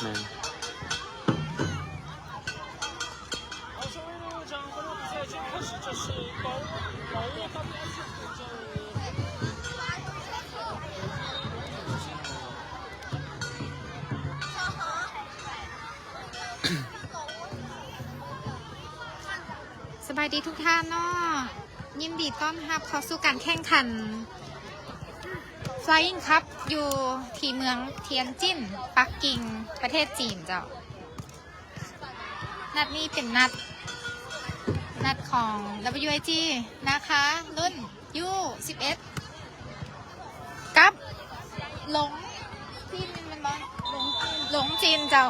สบายดีทุกท่านเนาะยินดีต้อนรับเข้าสู่การแข่งขัน Flying Cup อยู่ที่เมืองเทียนจิ้นปักกิ่งประเทศจีนเจ้านัดนี้เป็นนัดของ WIG นะคะรุ่น U11 กับหลงจีนมันบ้างหลงจีนเจ้า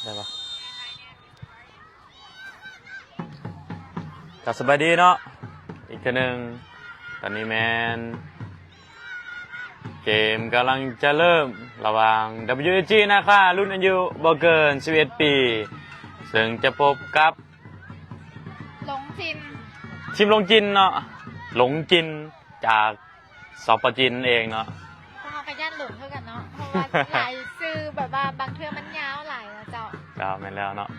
ได้ปะก็สบายดีเนาะอีกทีหนึ่งตอนนี้แมนเกมกำลังจะเริ่มระหว่าง WG นะคะรุ่นอายุบ่เกิน11 ปีซึ่งจะพบกับหลงจินทีมหลงจินเนาะหลงจินจากสปจินเองเนาะเพราะเขาขยันหลงเท่ากันเนาะเพราะว่าหลายซื้อแบบว่าบางเทื่อมันยาวหลายนะเจ้าแม่นแล้วเนาะ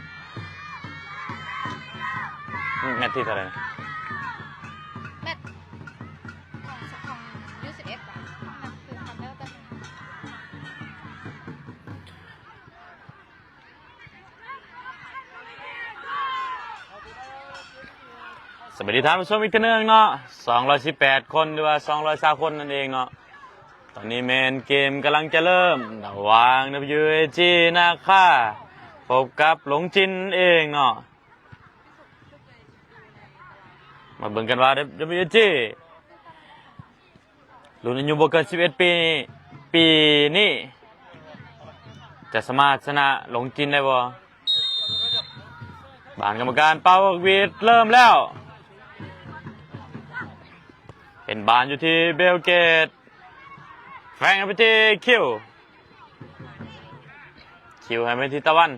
แมตช์ที่เท่าไหร่แมตช์ของU11ป่ะนั่นคือคอนเนอร์กันสวัสดีท่านผู้ชมอีกทีหนึ่งเนาะ218 คนหรือว่า220 คนนั่นเองเนาะตอนนี้แมนเกมกำลังจะเริ่มระหว่าง WG นะคะพบกับหลงจินเองเนาะมาเบิ่งกันว่า WG รุ่นอายุบ่เกิน11 ปีนี้จะสามารถชนะหลงจินได้บ่บานกรรมการเป่าวีดเริ่มแล้วเป็นบานอยู่ที่เบลเกตแฟงไปที่คิวให้ไปที่ตะวัน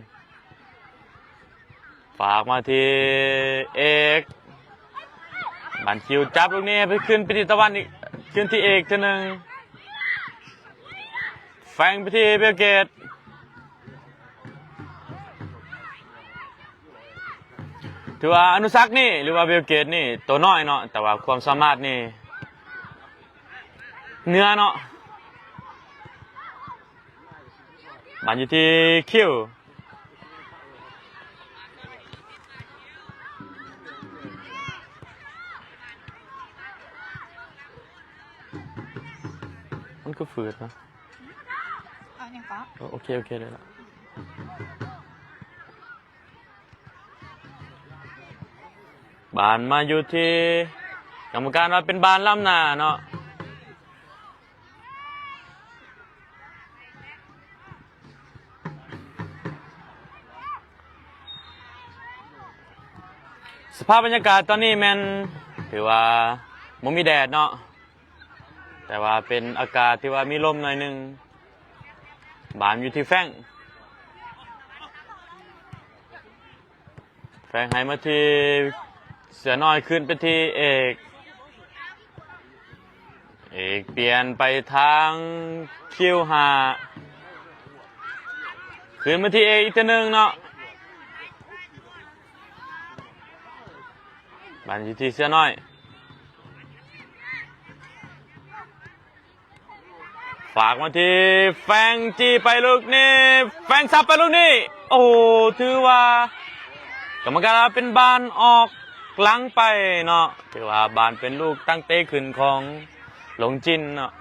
ฝากมาที่เอกบานคิวจับลูกนี้ไปขึ้นไปที่ตะวันอีกขึ้นที่เอกทีหนึ่งแฟงไปที่เบลเกตถือว่าอนุสักนี่หรือว่าเบลเกตนี่ตัวน้อยเนาะแต่ว่าความสามารถนี่เนื้อเนาะบานอยู่ที่คิวมันก็ฝืดนะเอาอย่างก็โอเคเลยละบานมาอยู่ที่กรรมการว่าเป็นบานล้ำหน้าเนาะสภาพบรรยากาศตอนนี้แมนถือว่าไม่มีแดดเนาะแต่ว่าเป็นอากาศที่ว่ามีลมหน่อยนึงบานอยู่ที่แฟงให้มาที่เสือน้อยขึ้นไปที่เอกเปลี่ยนไปทางคิวหาขึ้นมาที่เอกอีกทีหนึ่งเนาะบานอยู่ที่เสือน้อยฝากมาที่แฟงจีไปลูกนี้แฟงซับไปลูกนี้โอ้ถือว่ากรรมการเป็นบานออกหลังไปเนาะถือว่าบานเป็นลูกตั้งเตะขึ้นของหลงจินเนาะ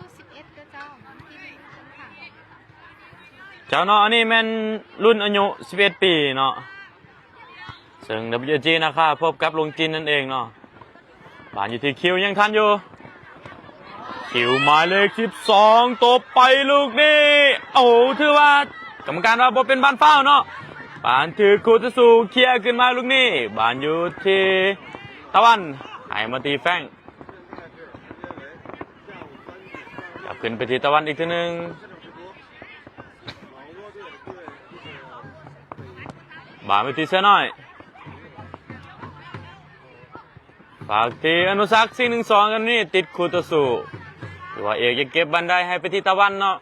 U11ก็เจ้าเนาะอันนี้แม่นรุ่นอายุ11 ปีเนาะซึ่ง WG นะครับพบกับหลงจินนั่นเองเนาะบานอยู่ที่คิวยังทันอยู่คิวหมายเลข12ตบไปลูกนี้โอ้ถือว่ากรรมการว่าบ่เป็นบานเฝ้าเนาะบานถือคูตะสูเคลียร์ขึ้นมาลูกนี้บานอยู่ที่ตะวันให้มาตีแฟงกลับขึ้นไปที่ตะวันอีกทีนึง บาลไปที่เสือน้อยฝากที่อนุสัก4-1-2กันนี่ติดคู่ต่อสู้หรือว่าเอกจะเก็บบันไดให้ไปที่ตะวันเนาะ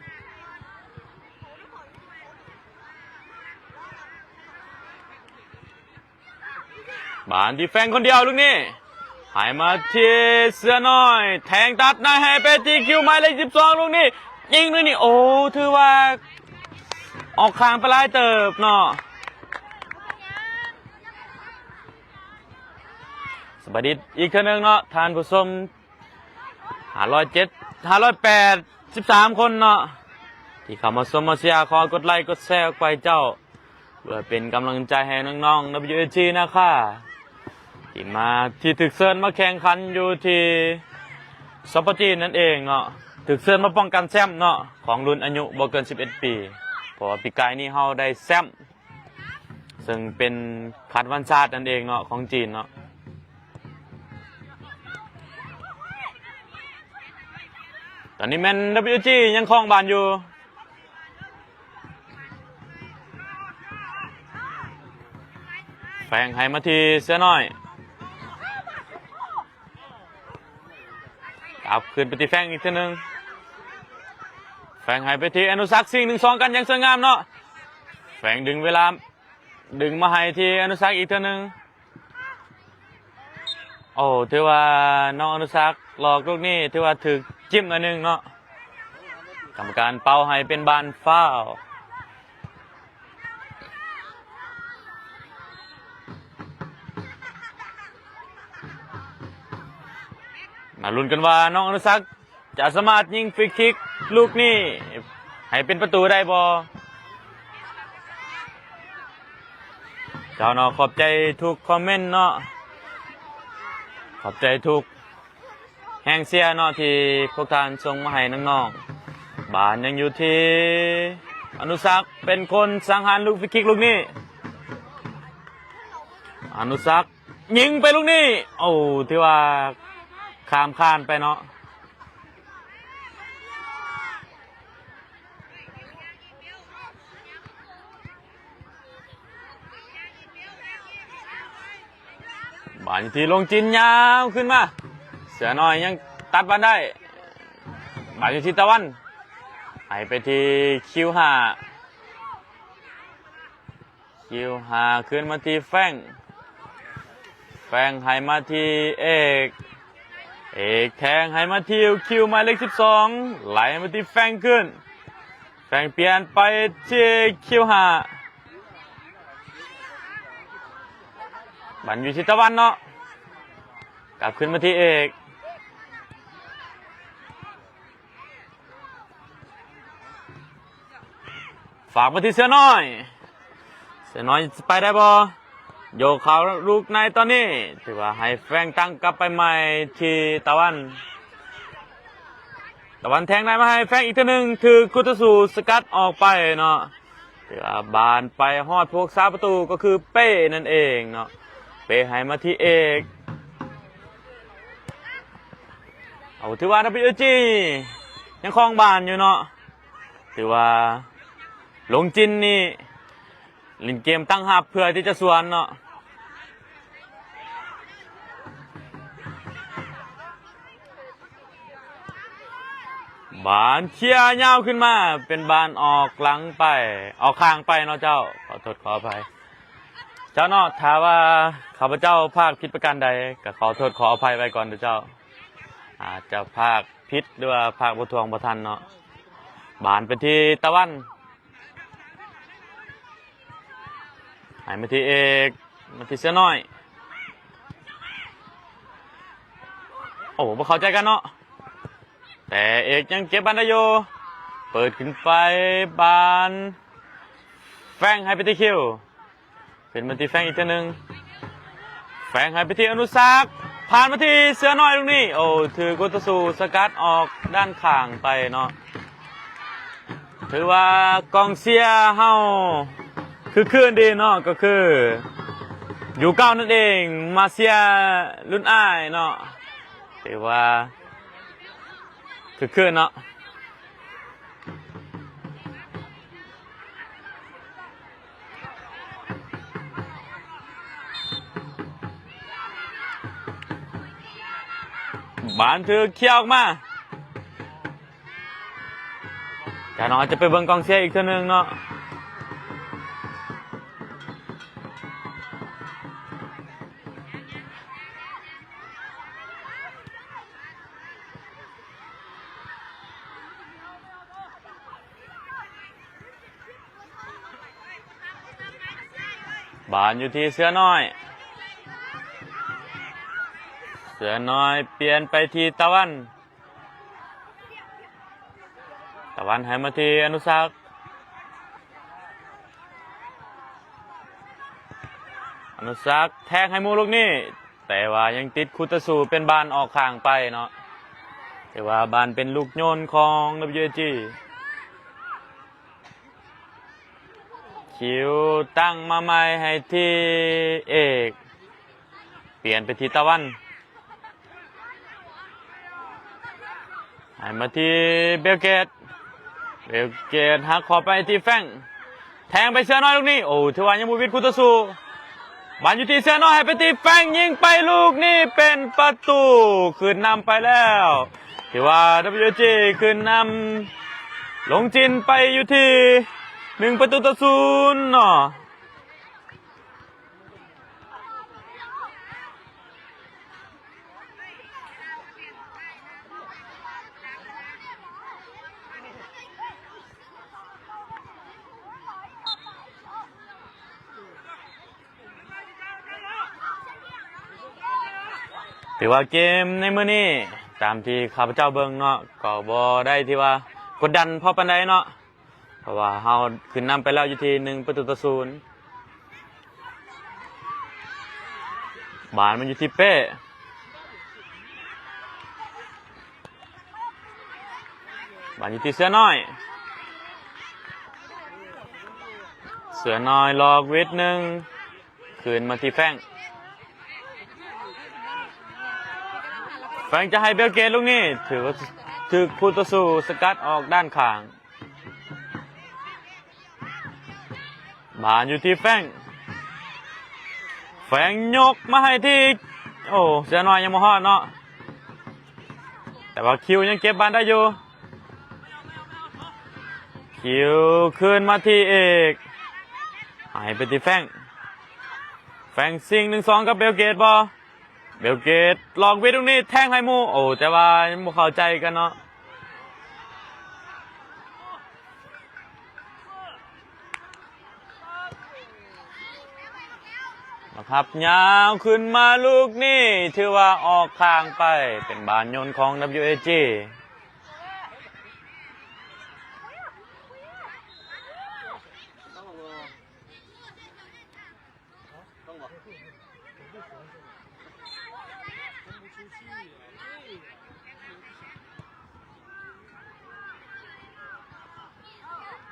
บานที่แฟงคนเดียวลูกนี้หายมาที่เสือน้อยแทงตัดนายให้ไปที่คิวหมายเลข12ลูกนี้ยิงเลยนี่โอ้ถือว่าออกข้างไปหลายเติบเนาะสวัสดีอีกครั้งหนึ่งเนาะทานผู้ชม507 508 13คนเนาะที่เข้ามาชมมาเชียร์ขอกดไลค์กดแชร์ไปเจ้าเพื่อเป็นกำลังใจให้น้องๆ WAG นะคะที่มาที่ถึกเซิร์นมาแข่งขันอยู่ที่ซอปจีนนั่นเองเนาะถึกเซิร์นมาป้องกันแชมป์เนาะของรุ่นอายุบ่เกิน11 ปีเพราะว่าปีกายนี้เฮาได้แชมป์ซึ่งเป็นขัดวันชาตินั่นเองเนาะของจีนเนาะตอนนี้แมน WG ยังครองบานอยู่แฝงให้มาทีเสือน้อยกลับขึ้นไปที่แฝงอีกทีหนึ่งแฝงให้ไปที่อนุสัก4-1-2กันยังสวยงามเนาะแฝงดึงเวลาดึงมาให้ที่อนุสักอีกทีหนึ่งโอ้ถือว่าน้องอนุสักหลอกลูกนี้ถือว่าถึกจิ้มอันหนึ่งเนาะกรรมการเป่าให้เป็นบานฟาวล์มาลุ้นกันว่าน้องอนุสักจะสามารถยิงฟรีคิกลูกนี้ให้เป็นประตูได้บ่เจ้าเนาะขอบใจทุกคอมเมนต์เนาะขอบใจทุกแห่งเสียเนาะที่พวกท่านส่งมาให้น้องๆบ้านยังอยู่ที่อนุสักเป็นคนสังหารลูกฟรีคิกลูกนี้อนุสักยิงไปลูกนี้โอ้ที่ว่าข้ามข้านไปเนาะบ้านที่ลงจินยาวขึ้นมาเสือน้อยยังตัดบอลได้บ้านที่ตะวันให้ไปที่คิว5ขึ้นมาที่แฟงให้มาที่เอกแทงให้มาที่คิวหมายเลข12ไหลมาที่แฟงขึ้นแฟงเปลี่ยนไปที่คิว5บันอยู่ที่ตะวันเนาะกลับขึ้นมาที่เอกฝากมาที่เสือน้อยไปได้บ่โยกเขาลูกในตอนนี้ถือว่าให้แฟงตั้งกลับไปใหม่ที่ตะวันแทงได้มาให้แฟงอีกทีหนึ่งถือกุตสูสกัดออกไปเนาะถือว่าบานไปฮอดพวกซาประตูก็คือเป้นั่นเองเนาะเป้ให้มาที่เอกเอาถือว่า WG ยังครองบานอยู่เนาะถือว่าลงจินนี่เล่นเกมตั้งหับเพื่อที่จะสวนเนาะบานเชียร์ยาวขึ้นมาเป็นบานออกหลังไปออกข้างไปเนาะเจ้าขอโทษขออภัยเจ้าเนาะถ้าว่าข้าพเจ้าพลาดผิดประการใดก็ขอโทษขออภัยไว้ก่อนเด้อเจ้าอาจจะพลาดผิดหรือว่าพลาดบ่ทวงบ่ทันเนาะบานไปที่ตะวันให้มาที่เอกมาที่เสือน้อยโอ้บ่เข้าใจกันเนาะแต่เอกยังเก็บบันไดอยู่เปิดขึ้นไปบานแฟงให้ไปที่คิวเป็นมาที่แฟงอีกทีหนึ่งแฟงให้ไปที่อนุสักผ่านมาที่เสือน้อยตรงนี้โอ้ถือกุตสูสกัดออกด้านข้างไปเนาะถือว่ากองเชียร์เฮาคือคืนดีเนาะก็คืออยู่เก้านั่นเองมาเชียร์รุ่นอ้ายเนาะถือว่าคือคืนเนาะ านถือเขี้ยวออกมาแต่น้องจะไปเบิ่งกองเชียร์อีกเท่านึงเนาะบานอยู่ที่เสือน้อยเสือน้อยเปลี่ยนไปที่ตะวันให้มาที่อนุสักษ์แทงให้มูลูกนี่แต่ว่ายังติดคุตสูเป็นบานออกข้างไปเนาะแต่ว่าบานเป็นลูกโยนของ WG คิวตั้งมาใหม่ให้ที่เอกเปลี่ยนไปที่ตะวันให้มาที่เบลเกตหักขอไปที่แฟงแทงไปเสือน้อยลูกนี้โอ้ถือว่ายังบุวิทคุตสูบานอยู่ที่เสือน้อยให้ไปที่แฟงยิงไปลูกนี้เป็นประตูขึ้นนำไปแล้วถือว่า WG ขึ้นนำลงจินไปอยู่ที่1-0เนาะถือว่าเกมในมื้อนี้ตามที่ข้าพเจ้าเบิ่งเนาะก็บ่ได้ที่ว่ากดดันพอปานใดเนาะเพราะว่าเฮาขึ้นนำไปแล้วอยู่ที่1-0บานมันอยู่ที่เป้บานอยู่ที่เสือน้อยหลอกวิทย์หนึ่งคืนมาที่แฟงจะให้เบลเกตลูกนี้ถือคูตสูสกัดออกด้านข้างบานอยู่ที่แฟงยกมาให้ที่โอ้เสือน้อยยังมาฮอดเนาะแต่ว่าคิวยังเก็บบานได้อยู่คิวคืนมาที่เอกหายไปที่แฟงซิง1-2กับเบลเกตบอเบลเกตลองวิทย์ตรงนี้แทงให้มูโอ้แต่ว่ายังไม่เข้าใจกันเนาะนะครับยาวขึ้นมาลูกนี่ถือว่าออกข้างไปเป็นบานโยนของ WAG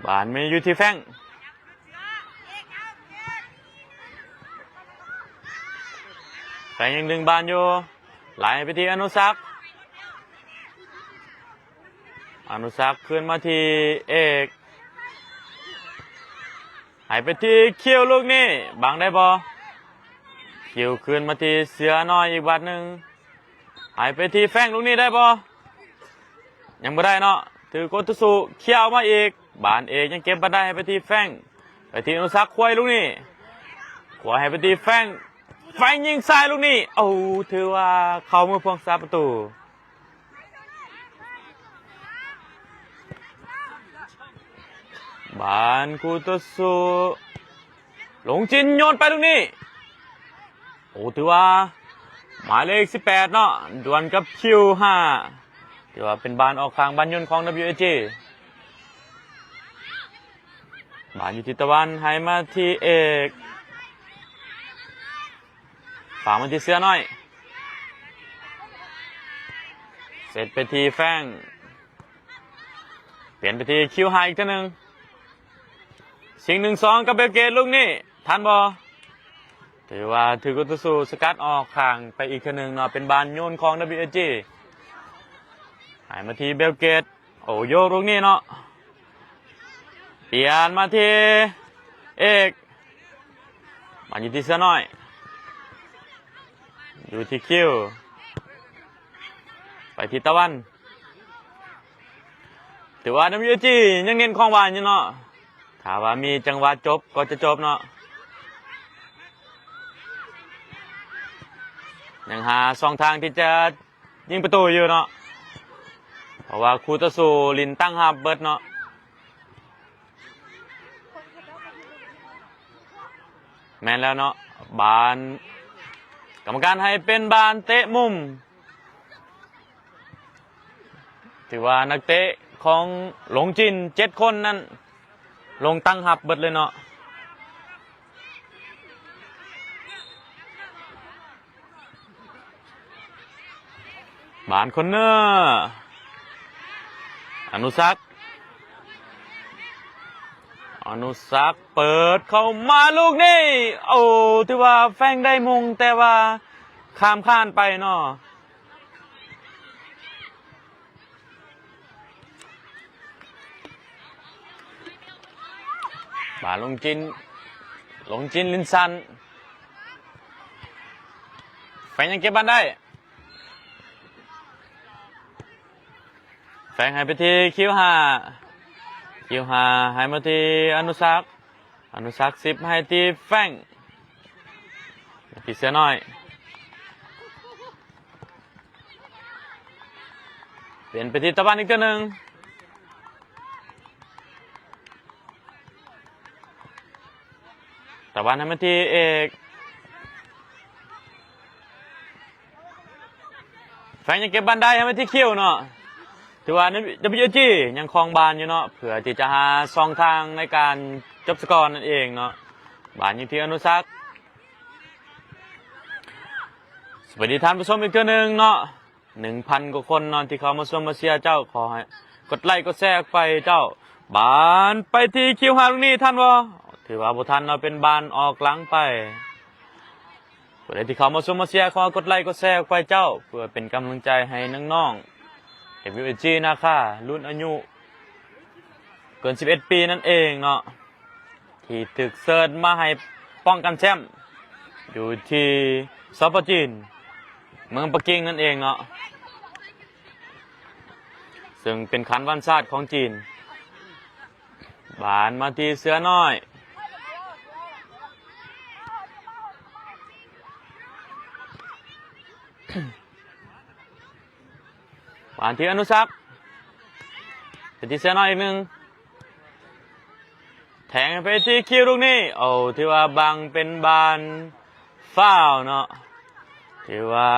บานมีอยู่ที่แฟงยังดึงบานอยู่ไหลไปที่อนุสักษ์ขึ้นมาที่เอกหายไปที่คิวลูกนี่บังได้บอคิวขึ้นมาที่เสือน้อยอีกบาทหนึ่งหายไปที่แฟงลูกนี่ได้บอยังไม่ได้เนาะถือโกตุสุเขี้ยวมาอีกบานเอกยังเก็บมาได้ให้ไปที่แฟงไปที่อนุสักษ์ควายลูกนี่ขวาให้ไปที่แฟงยิงซ้ายลูกนี้โอ้ถือว่าเขามือพวงซาประตูบานคูโตสุหลงจินโยนไปลูกนี้โอ้ถือว่าหมายเลข18เนาะดวลกับคิว5ถือว่าเป็นบานออกข้างบานยนต์ของ WAG บานอยู่ที่ตะวันให้มาที่เอกฝากมันที่เสือน้อยเสร็จไปทีแฟงเปลี่ยนไปทีคิวไฮอีกทีหนึ่งชิง1-2กับเบลเกตลูกนี่ทันบอถือว่าถือกุตสูสกัดออกข้างไปอีกทีหนึ่งเนาะเป็นบานโยนของ WAG หายมาทีเบลเกตโอ้โยกลูกนี่เนาะเปลี่ยนมาทีเอกมันอยู่ที่เสือน้อยอยู่ที่คิว ไปทิศตะวันถือว่า WG ยังเน้นของหวานอยู่เนาะถ้าว่ามีจังหวะจบก็จะจบเนาะยังหาช่องทางที่จะยิงประตูอยู่เนาะเพราะว่าคู่ต่อสู้ลินตั้งหับเบิดเนาะแม่นแล้วเนาะบานกรรมการให้เป็นบานเตะมุมถือว่านักเตะของหลงจิน7 คนนั้นลงตั้งหับเบิดเลยเนาะบานคนเนอร์อนุสักเปิดเข้ามาลูกนี่โอ้ถือว่าแฟงได้มงแต่ว่าข้ามข้านไปเนาะบาลงจินลินซันแฟงยังเก็บบ้านได้แฟงให้ไปที่คิว5ให้มาที่อนุสัก10ให้ที่แฟงที่เสียน้อยเปลี่ยนไปที่ตะวันอีกตัวหนึ่งตะวันให้มาที่เอกแฟงยังเก็บบันไดให้มาที่คิวเนาะถือว่า WG ยังครองบานอยู่เนาะเผื่อที่จะหาช่องทางในการจบสกอร์นั่นเองเนาะบานอยู่ที่อนุสักสวัสดีท่านผู้ชมอีกเทื่อนึงเนาะ 1,000 กว่าคนเนาะที่เขามาชมมาเชียร์เจ้าขอให้กดไลค์กดแชร์ไปเจ้าบานไปที่คิวหาตรงนี้ท่านวะถือว่าบุท่านเราเป็นบานออกหลังไปเพื่อที่เขามาชมมาเชียร์ขอกดไลค์กดแชร์ไปเจ้าเพื่อเป็นกำลังใจให้น้องๆWG นะคะรุ่นอายุเกิน11 ปีนั่นเองเนาะที่ถึกเซิร์ชมาให้ป้องกันแชมป์อยู่ที่ซอปจีนเมืองปักกิ่งนั่นเองเนาะซึ่งเป็นขันวันชาติของจีนบานมาที่เสือน้อยบานที่อนุสักเป็นที่เสือน้อยอีกหนึ่งแทงไปที่คิวลูกนี้โอ้ที่ว่าบังเป็นบานฟ้าวเนาะที่ว่า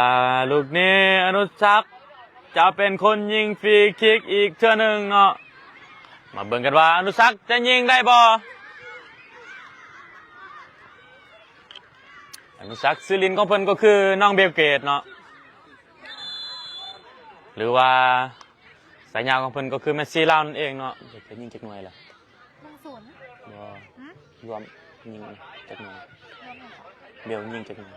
ลูกนี้อนุสักจะเป็นคนยิงฟรีคิกอีกเทื่อหนึ่งเนาะมาเบิ่งกันว่าอนุสักจะยิงได้บ่อนุสักซื้อลินของเพิ่นก็คือน้องเบลเกตเนาะหรือว่าสายยาวของเพิ่นก็คือเมสซี่ลาวนั่นเองเนาะจะยิงจักหน่วยล่ะ10บ่รวมยิงจักหน่วยเบลยิงจักหน่วย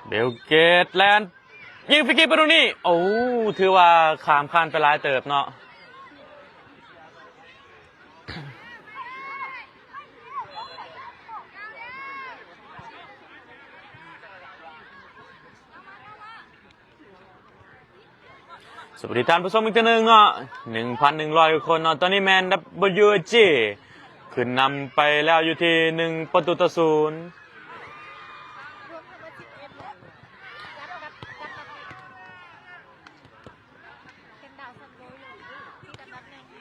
เบลเกตแลนด์ยิงฟรีคิกไปตรงนี้โอ้ถือว่าข้ามขั้นไปหลายเติบเนาะสวัสดีท่านผู้ชมอีกทีหนึ่งเนาะ 1,100 คนเนาะตอนนี้แมน WG ขึ้นนำไปแล้วอยู่ที่1-0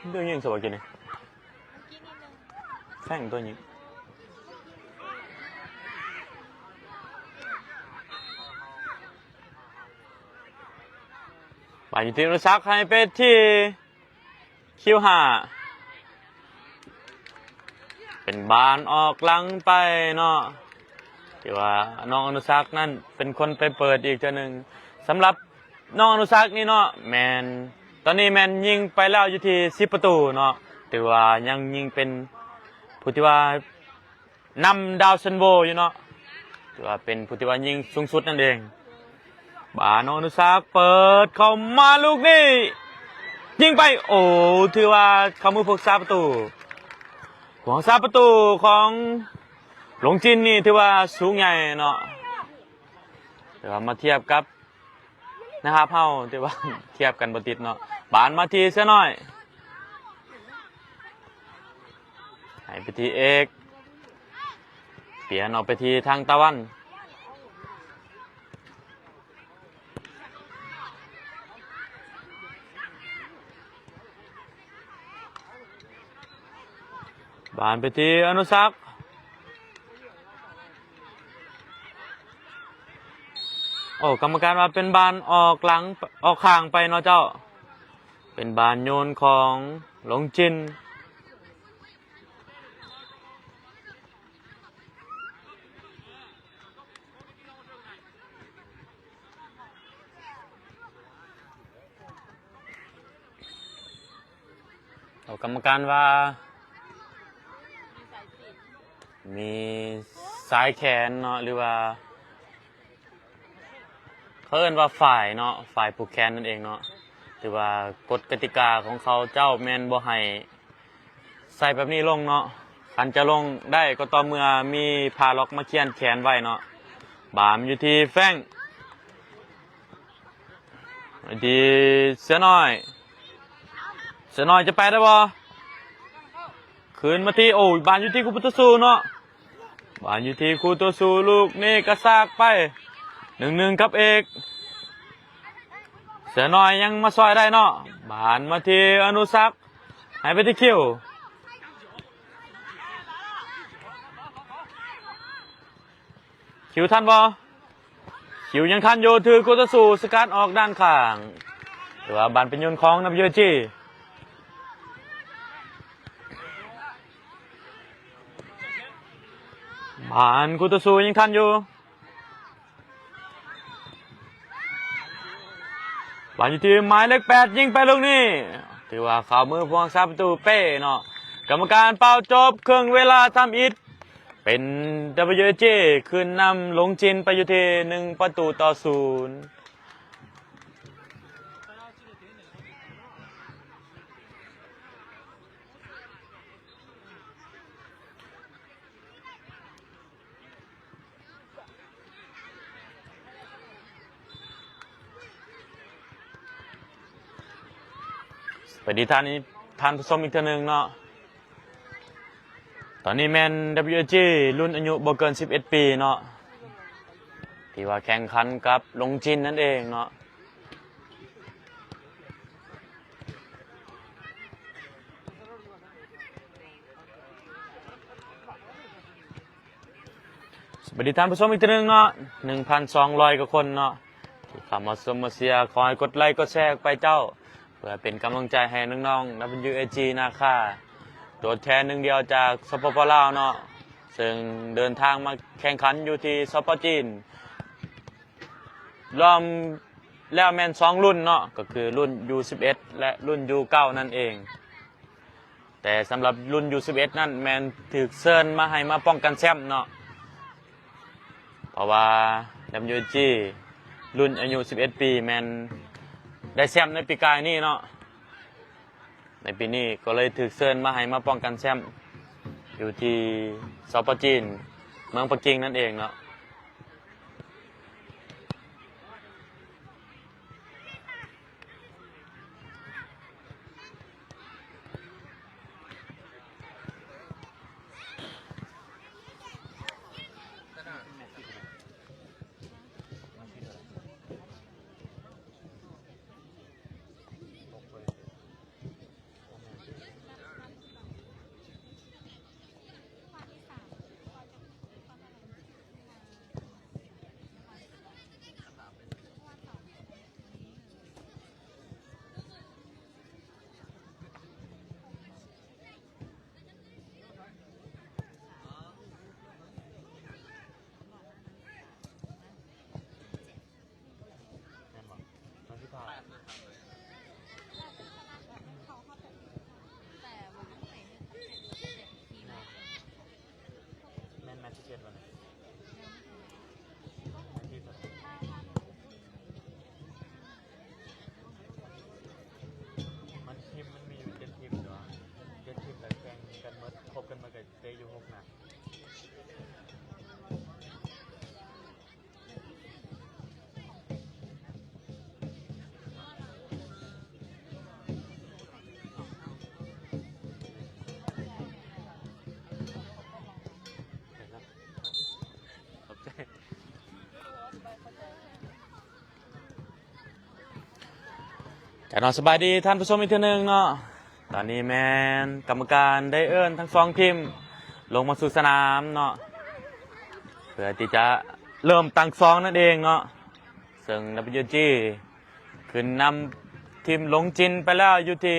เรื่องยิงสวัสดีนี่แข่งตัวยิงไปอยู่ที่รักให้เป็นที่คิว5เป็นบานออกหลังไปเนาะที่ว่าน้องอนุสักนั่นเป็นคนไปเปิดอีกเจ้าหนึ่งสำหรับน้องอนุสักนี่เนาะแมนตอนนี้แมนยิงไปแล้วอยู่ที่10 ประตูเนาะถือว่ายังยิงเป็นผู้ที่ว่านำดาวซันโวอยู่เนาะถือว่าเป็นผู้ที่ว่ายิงสูงสุดนั่นเองบานอนุสักเปิดเข้ามาลูกนี้ยิงไปโอ้ถือว่าเขามือพวกซาประตูของซาประตูของ หลงจินนี่ถือว่าสูงใหญ่เนาะแต่ว่ามาเทียบกับนะครับเฮาถือว่า เทียบกันบ่ติดเนาะบานมาทีเสียหน่อยให้ไปทีเอกเปลี่ยนออกไปทีทางตะวันบานไปทีอนุสักษ์โอ้กรรมการว่าเป็นบานออกหลังออกข้างไปเนาะเจ้าเป็นบานโยนของหลงจินโอ้กรรมการว่ามีสายแขนเนาะหรือว่าเขาเอิ้นว่าฝ่ายเนาะฝ่ายผูกแขนนั่นเองเนาะหรือว่ากฎกติกาของเขาเจ้าแมนบ่ให้ใส่แบบนี้ลงเนาะคันจะลงได้ก็ต่อเมื่อมีผ้าล็อกมาเขียนแขนไว้เนาะบามอยู่ที่แฟ้งอยู่ที่เสือน้อยจะไปได้บ่คืนมาที่โอ้ยบานอยู่ที่คูปุตสูเนาะบานอยู่ที่คูตัวสูลูกนี่กระซากไป1-1กับเอกเสือน้อยยังมาซอยได้เนาะบานมาที่อนุสักษ์ให้ไปที่คิวทันบ่คิวยังทันอยู่ถือคูตัวสูสกัดออกด้านข้างหรือว่าบานเป็นยนต์ของWGบานคูตัวสูยังทันอยู่บานอยู่ที่หมายเลข8ยิงไปลูกนี้ถือว่าข่าวมือพวงซาประตูเป้เนาะกรรมการเป่าจบครึ่งเวลาทำอิฐเป็น WG คืนนำหลงจินไปอยู่ที่1-0ไปดีท่านผู้ชมอีกทีหนึ่งเนาะตอนนี้แมน WG รุ่นอายุบ่เกิน11ปีเนาะที่ว่าแข่งขันกับหลงจินนั่นเองเนาะสวัสดีท่านผู้ชมอีกทีหนึ่งเนาะ 1,200 กว่าคนเนาะที่เข้ามาชมมาเชียร์ขอให้กดไลค์กดแชร์ไปเจ้าเพื่อเป็นกำลังใจให้น้องๆ WG นาคาตัวแทนหนึ่งเดียวจากสปปลาวเนาะซึ่งเดินทางมาแข่งขันอยู่ที่สปจีนรวมแล้วแมน2รุ่นเนาะก็คือรุ่น U11 และรุ่น U9 นั่นเองแต่สำหรับรุ่น U11 นั่นแมนถูกเชิญมาให้มาป้องกันแชมป์เนาะเพราะว่า WG รุ่นอายุ11 ปีแมนได้แชมป์ในปีกายนี่เนาะในปีนี้ก็เลยถูกเชิญมาให้มาป้องกันแชมป์อยู่ที่สปจีนเมืองปักกิ่งนั่นเองเนาะ จะนอนสบายดีท่านผู้ชมอีกทีหนึ่งเนาะตอนนี้แมนกรรมการได้เอิ้นทั้งสองทีมลงมาสู่สนามเนาะเพื่อที่จะเริ่มตั้งซองนั่นเองเนาะซึ่ง WG ขึ้นนำทีมหลงจินไปแล้วอยู่ที่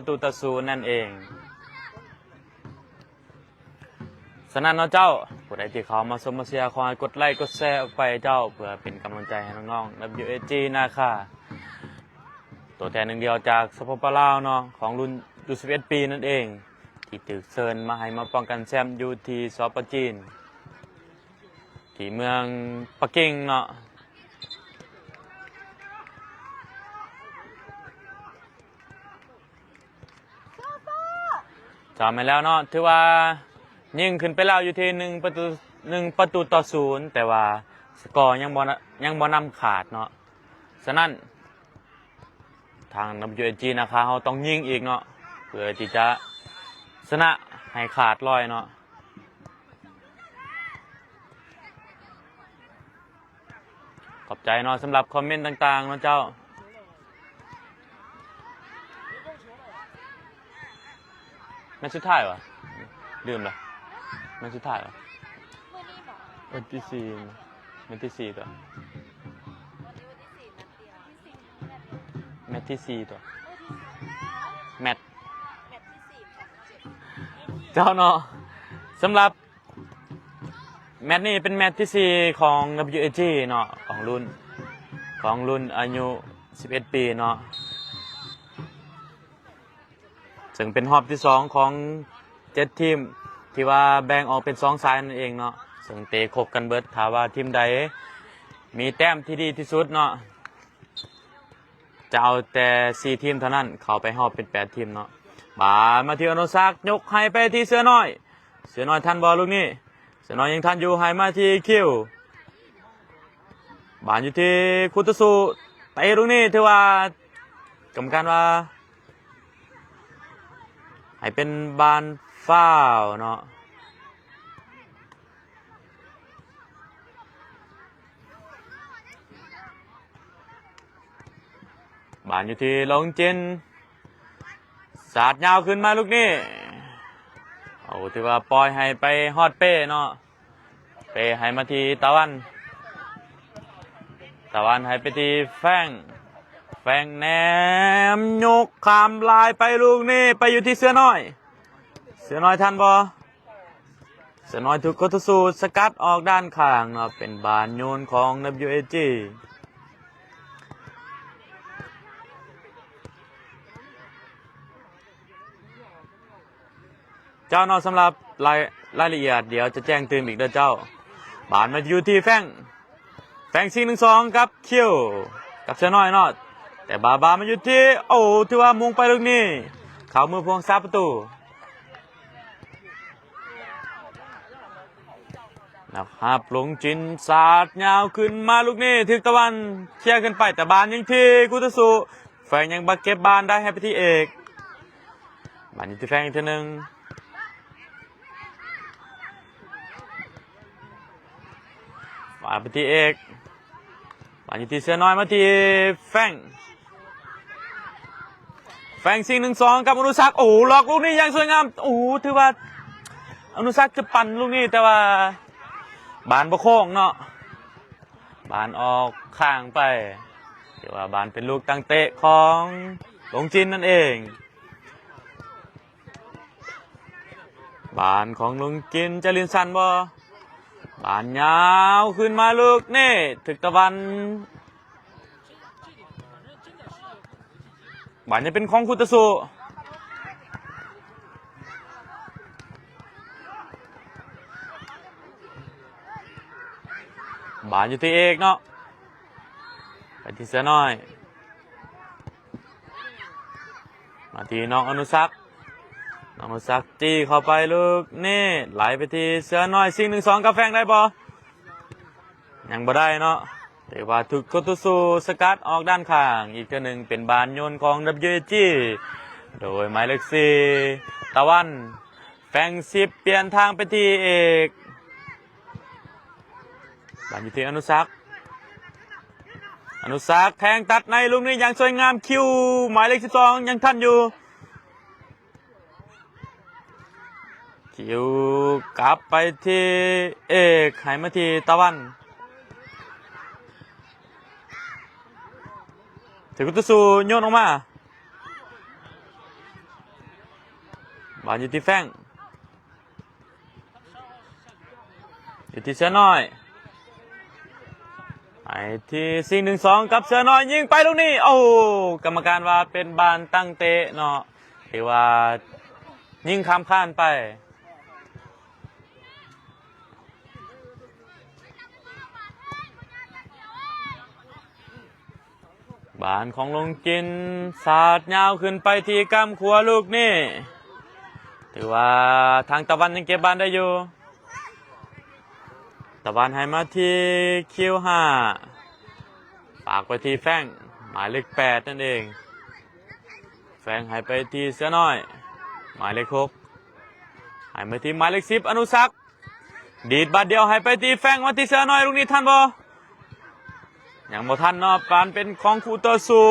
1-0นั่นเองสนั่นเนาะเจ้าผู้ใดที่เขามาชมมาเชียร์ขอให้กดไลค์กดแชร์ออกไปเจ้าเพื่อเป็นกำลังใจให้น้องๆ WG นะคะตัวแทนหนึ่งเดียวจากสปปลาวเนาะของรุ่น21ปีนั่นเองที่ถูกเชิญมาให้มาป้องกันแชมป์อยู่ที่สปจีนที่เมืองปักกิ่งเนาะจำไปแล้วเนาะถือว่ายิงขึ้นไปแล้วอยู่ที่1-0แต่ว่าสกอร์ยังบ่นำขาดเนาะฉะนั้นทาง WG นะคะเขาต้องยิงอีกเนาะเพื่อที่จะชนะให้ขาดลอยเนาะขอบใจเนาะสำหรับคอมเมนต์ต่างๆเนาะเจ้าแมตช์สุดท้ายวะลืมละแมตช์สุดท้ายวะแมตช์ที่4ตัวแมตช์ที่4ตัวแมตช์เจ้าเนาะสำหรับแมตช์นี้เป็นแมตช์ที่4ของ WAG เนาะของรุ่นอายุ11ปีเนาะซึ่งเป็นรอบที่2ของ7ทีมที่ว่าแบ่งออกเป็น2สายนั่นเองเนาะซึ่งเตะคบกันเบิดถ้าว่าทีมใดมีแต้มที่ดีที่สุดเนาะจะเอาแต่4ทีมเท่านั้นเข้าไปรอบเป็น8ทีมเนาะมาที่อนุสักยกให้ไปที่เสือน้อยทันบอลลูกนี้เสือน้อยยังทันอยู่ให้มาที่คิวบานอยู่ที่คุตสุเตะลูกนี้ถือว่ากรรมการว่าให้เป็นบานฟาวเนาะบานอยู่ที่ลงจินสาดยาวขึ้นมาลูกนี้เอาถือว่าปล่อยให้ไปฮอดเป้เนาะเป้ให้มาที่ตะวันให้ไปที่แฟงแหนมยกขามลายไปลูกนี้ไปอยู่ที่เสือน้อยทันบอเสือน้อยถูกโคตุสูสกัดออกด้านข้างเนาะเป็นบานโยนของ WAG เจ้าเนาะสำหรับรายละเอียดเดี๋ยวจะแจ้งเตือนอีกเด้อเจ้าบานมาอยู่ที่แฟง4-1-2กับคิวกับเสือน้อยเนาะแต่บามาอยู่ที่โอ้ถือว่ามุงไปลูกนี้เขามือพวงซาประตูนะครับลงจินสาดยาวขึ้นมาลูกนี้ถึกตะวันเคลียร์ขึ้นไปแต่บานยังที่กุตสุแฟงยังบักเก็บบานได้ให้ไปที่เอกบานอยู่ที่แฟงอีกทีนึงบานไปที่เอกบานอยู่ที่เสือน้อยมาที่แฟง4-1-2กับอนุสักโอ้ล็อกลูกนี้ยังสวยงามโอ้ถือว่าอนุสักจะปั่นลูกนี้แต่ว่าบานประโค้งเนาะบานออกข้างไปเดี๋ยวว่าบานเป็นลูกตั้งเตะของหลงจินนั่นเองบานของหลงจินจะลินสันบ่บานยาวขึ้นมาลูกนี่ถึกตะวันบานจะเป็นของคุตสุบานอยู่ที่เอกเนาะไปที่เสือน้อยมาที่น้องอนุสักจี้เข้าไปลูกนี่ไหลไปที่เสือน้อย4-1-2กับแฟงได้บ่ยังบ่ได้เนาะแต่ว่าถูกโคตุสุสกัดออกด้านข้างอีกตัวหนึ่งเป็นบานโยนของ WG โดยหมายเลข4ตะวันแฟง10เปลี่ยนทางไปที่เอกบานอยู่ที่อนุสัก นุสักแทงตัดในลูกนี้อย่างสวยงามคิวหมายเลข12ยังทันอยู่คิวกลับไปที่เอกให้มาที่ตะวันถือกุตสูโยนออกมาบอลอยู่ที่แฟงอยู่ที่เสือน้อยไอ้ที่4-1-2กับเสือน้อยยิงไปลูกนี้โอ้กรรมการว่าเป็นบานตั้งเตะเนาะที่ว่ายิงข้ามข้านไปบานของลงกินสาดยาวขึ้นไปที่กำขัวลูกนี่ถือว่าทางตะวันยังเก็บบานได้อยู่ตะวันให้มาที่คิว5ฝากไปที่แฟงหมายเลข8นั่นเองแฟงให้ไปที่เสือน้อยหมายเลข6ให้มาที่หมายเลข10อนุสักดีดบาดเดียวให้ไปที่แฟงมาที่เสือน้อยลูกนี้ทันบ่อย่างบ่ทันเนาะปานเป็นของคู่ต่อสู้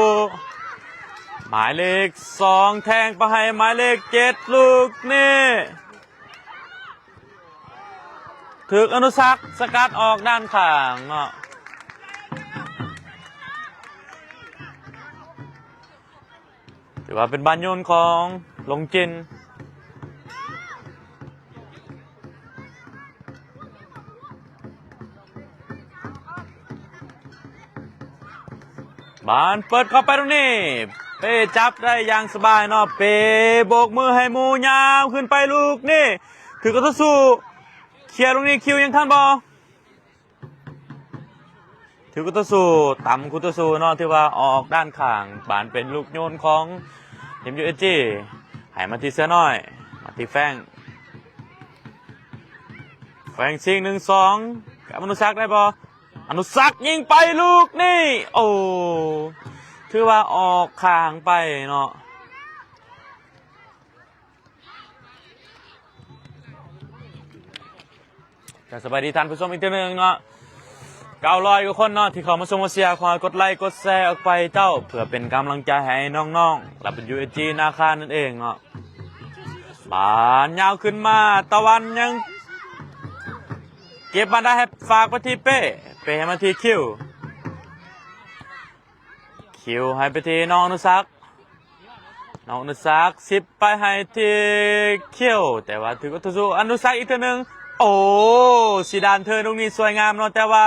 หมายเลข2แทงไปให้หมายเลข7ลูกนี่ถึกอนุสักสกัดออกด้านข้างเนาะถือว่าเป็นบานโยนของลงจินบานเปิดเข้าไปตรงนี้เป้จับได้อย่างสบายเนาะเป้โบกมือให้มูยาวขึ้นไปลูกนี่ถือก็สู้เคลียร์ตรงนี้คิวยังทันบอถือก็สู้ต่ำกุตสู้เนาะที่ว่าออกด้านข้างบานเป็นลูกโยนของเอ็มยูเอจีให้มาที่เสือน้อยมาที่แฟง4-1-2กับอนุสักได้บออนุสักยิงไปลูกนี่โอ้ถือว่าออกข้างไปเนาะแต่สบายดีท่านผู้ชมอีกทีหนึ่งเนาะ900กว่าคนเนาะที่เขามาชมมาเชียร์ขอกดไลค์กดแชร์ออกไปเจ้าเพื่อเป็นกำลังใจให้น้องๆและเป็น UAG นาคานั่นเองเนาะบานยาวขึ้นมาตะวันยังเก็บบานได้ให้ฝากไปที่เป้ให้มาที่คิวให้ไปที่น้องอนุสัก10ไปให้ที่คิวแต่ว่าถือว่าสู้อนุสักอีกทีหนึ่งโอ้สีดานเธอตรงนี้สวยงามเนาะแต่ว่า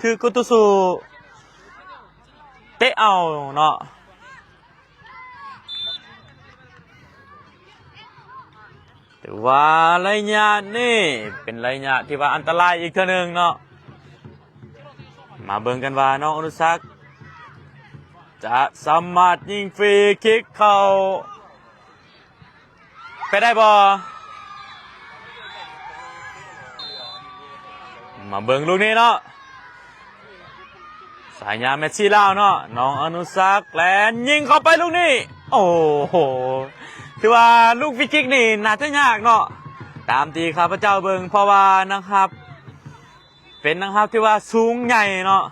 ถือกุตุสูเตะเอาเนาะแต่ว่าระยะนี่เป็นระยะที่ว่าอันตรายอีกเท่านึงเนาะมาเบิ่งกันว่าน้องอนุสักจะสามารถยิงฟรีคิกเข้าไปได้บ่มาเบิ่งลูกนี้เนาะสายยาเมสซี่ลาวเนาะน้องอนุสักแลนยิงเข้าไปลูกนี้โอ้โหถือว่าลูกฟรีคิกนี่น่าจะยากเนาะตามที่ข้าพเจ้าเบิ่งเพราะว่านะครับเป็นนะครับที่ว่าสูงใหญ่เนาะ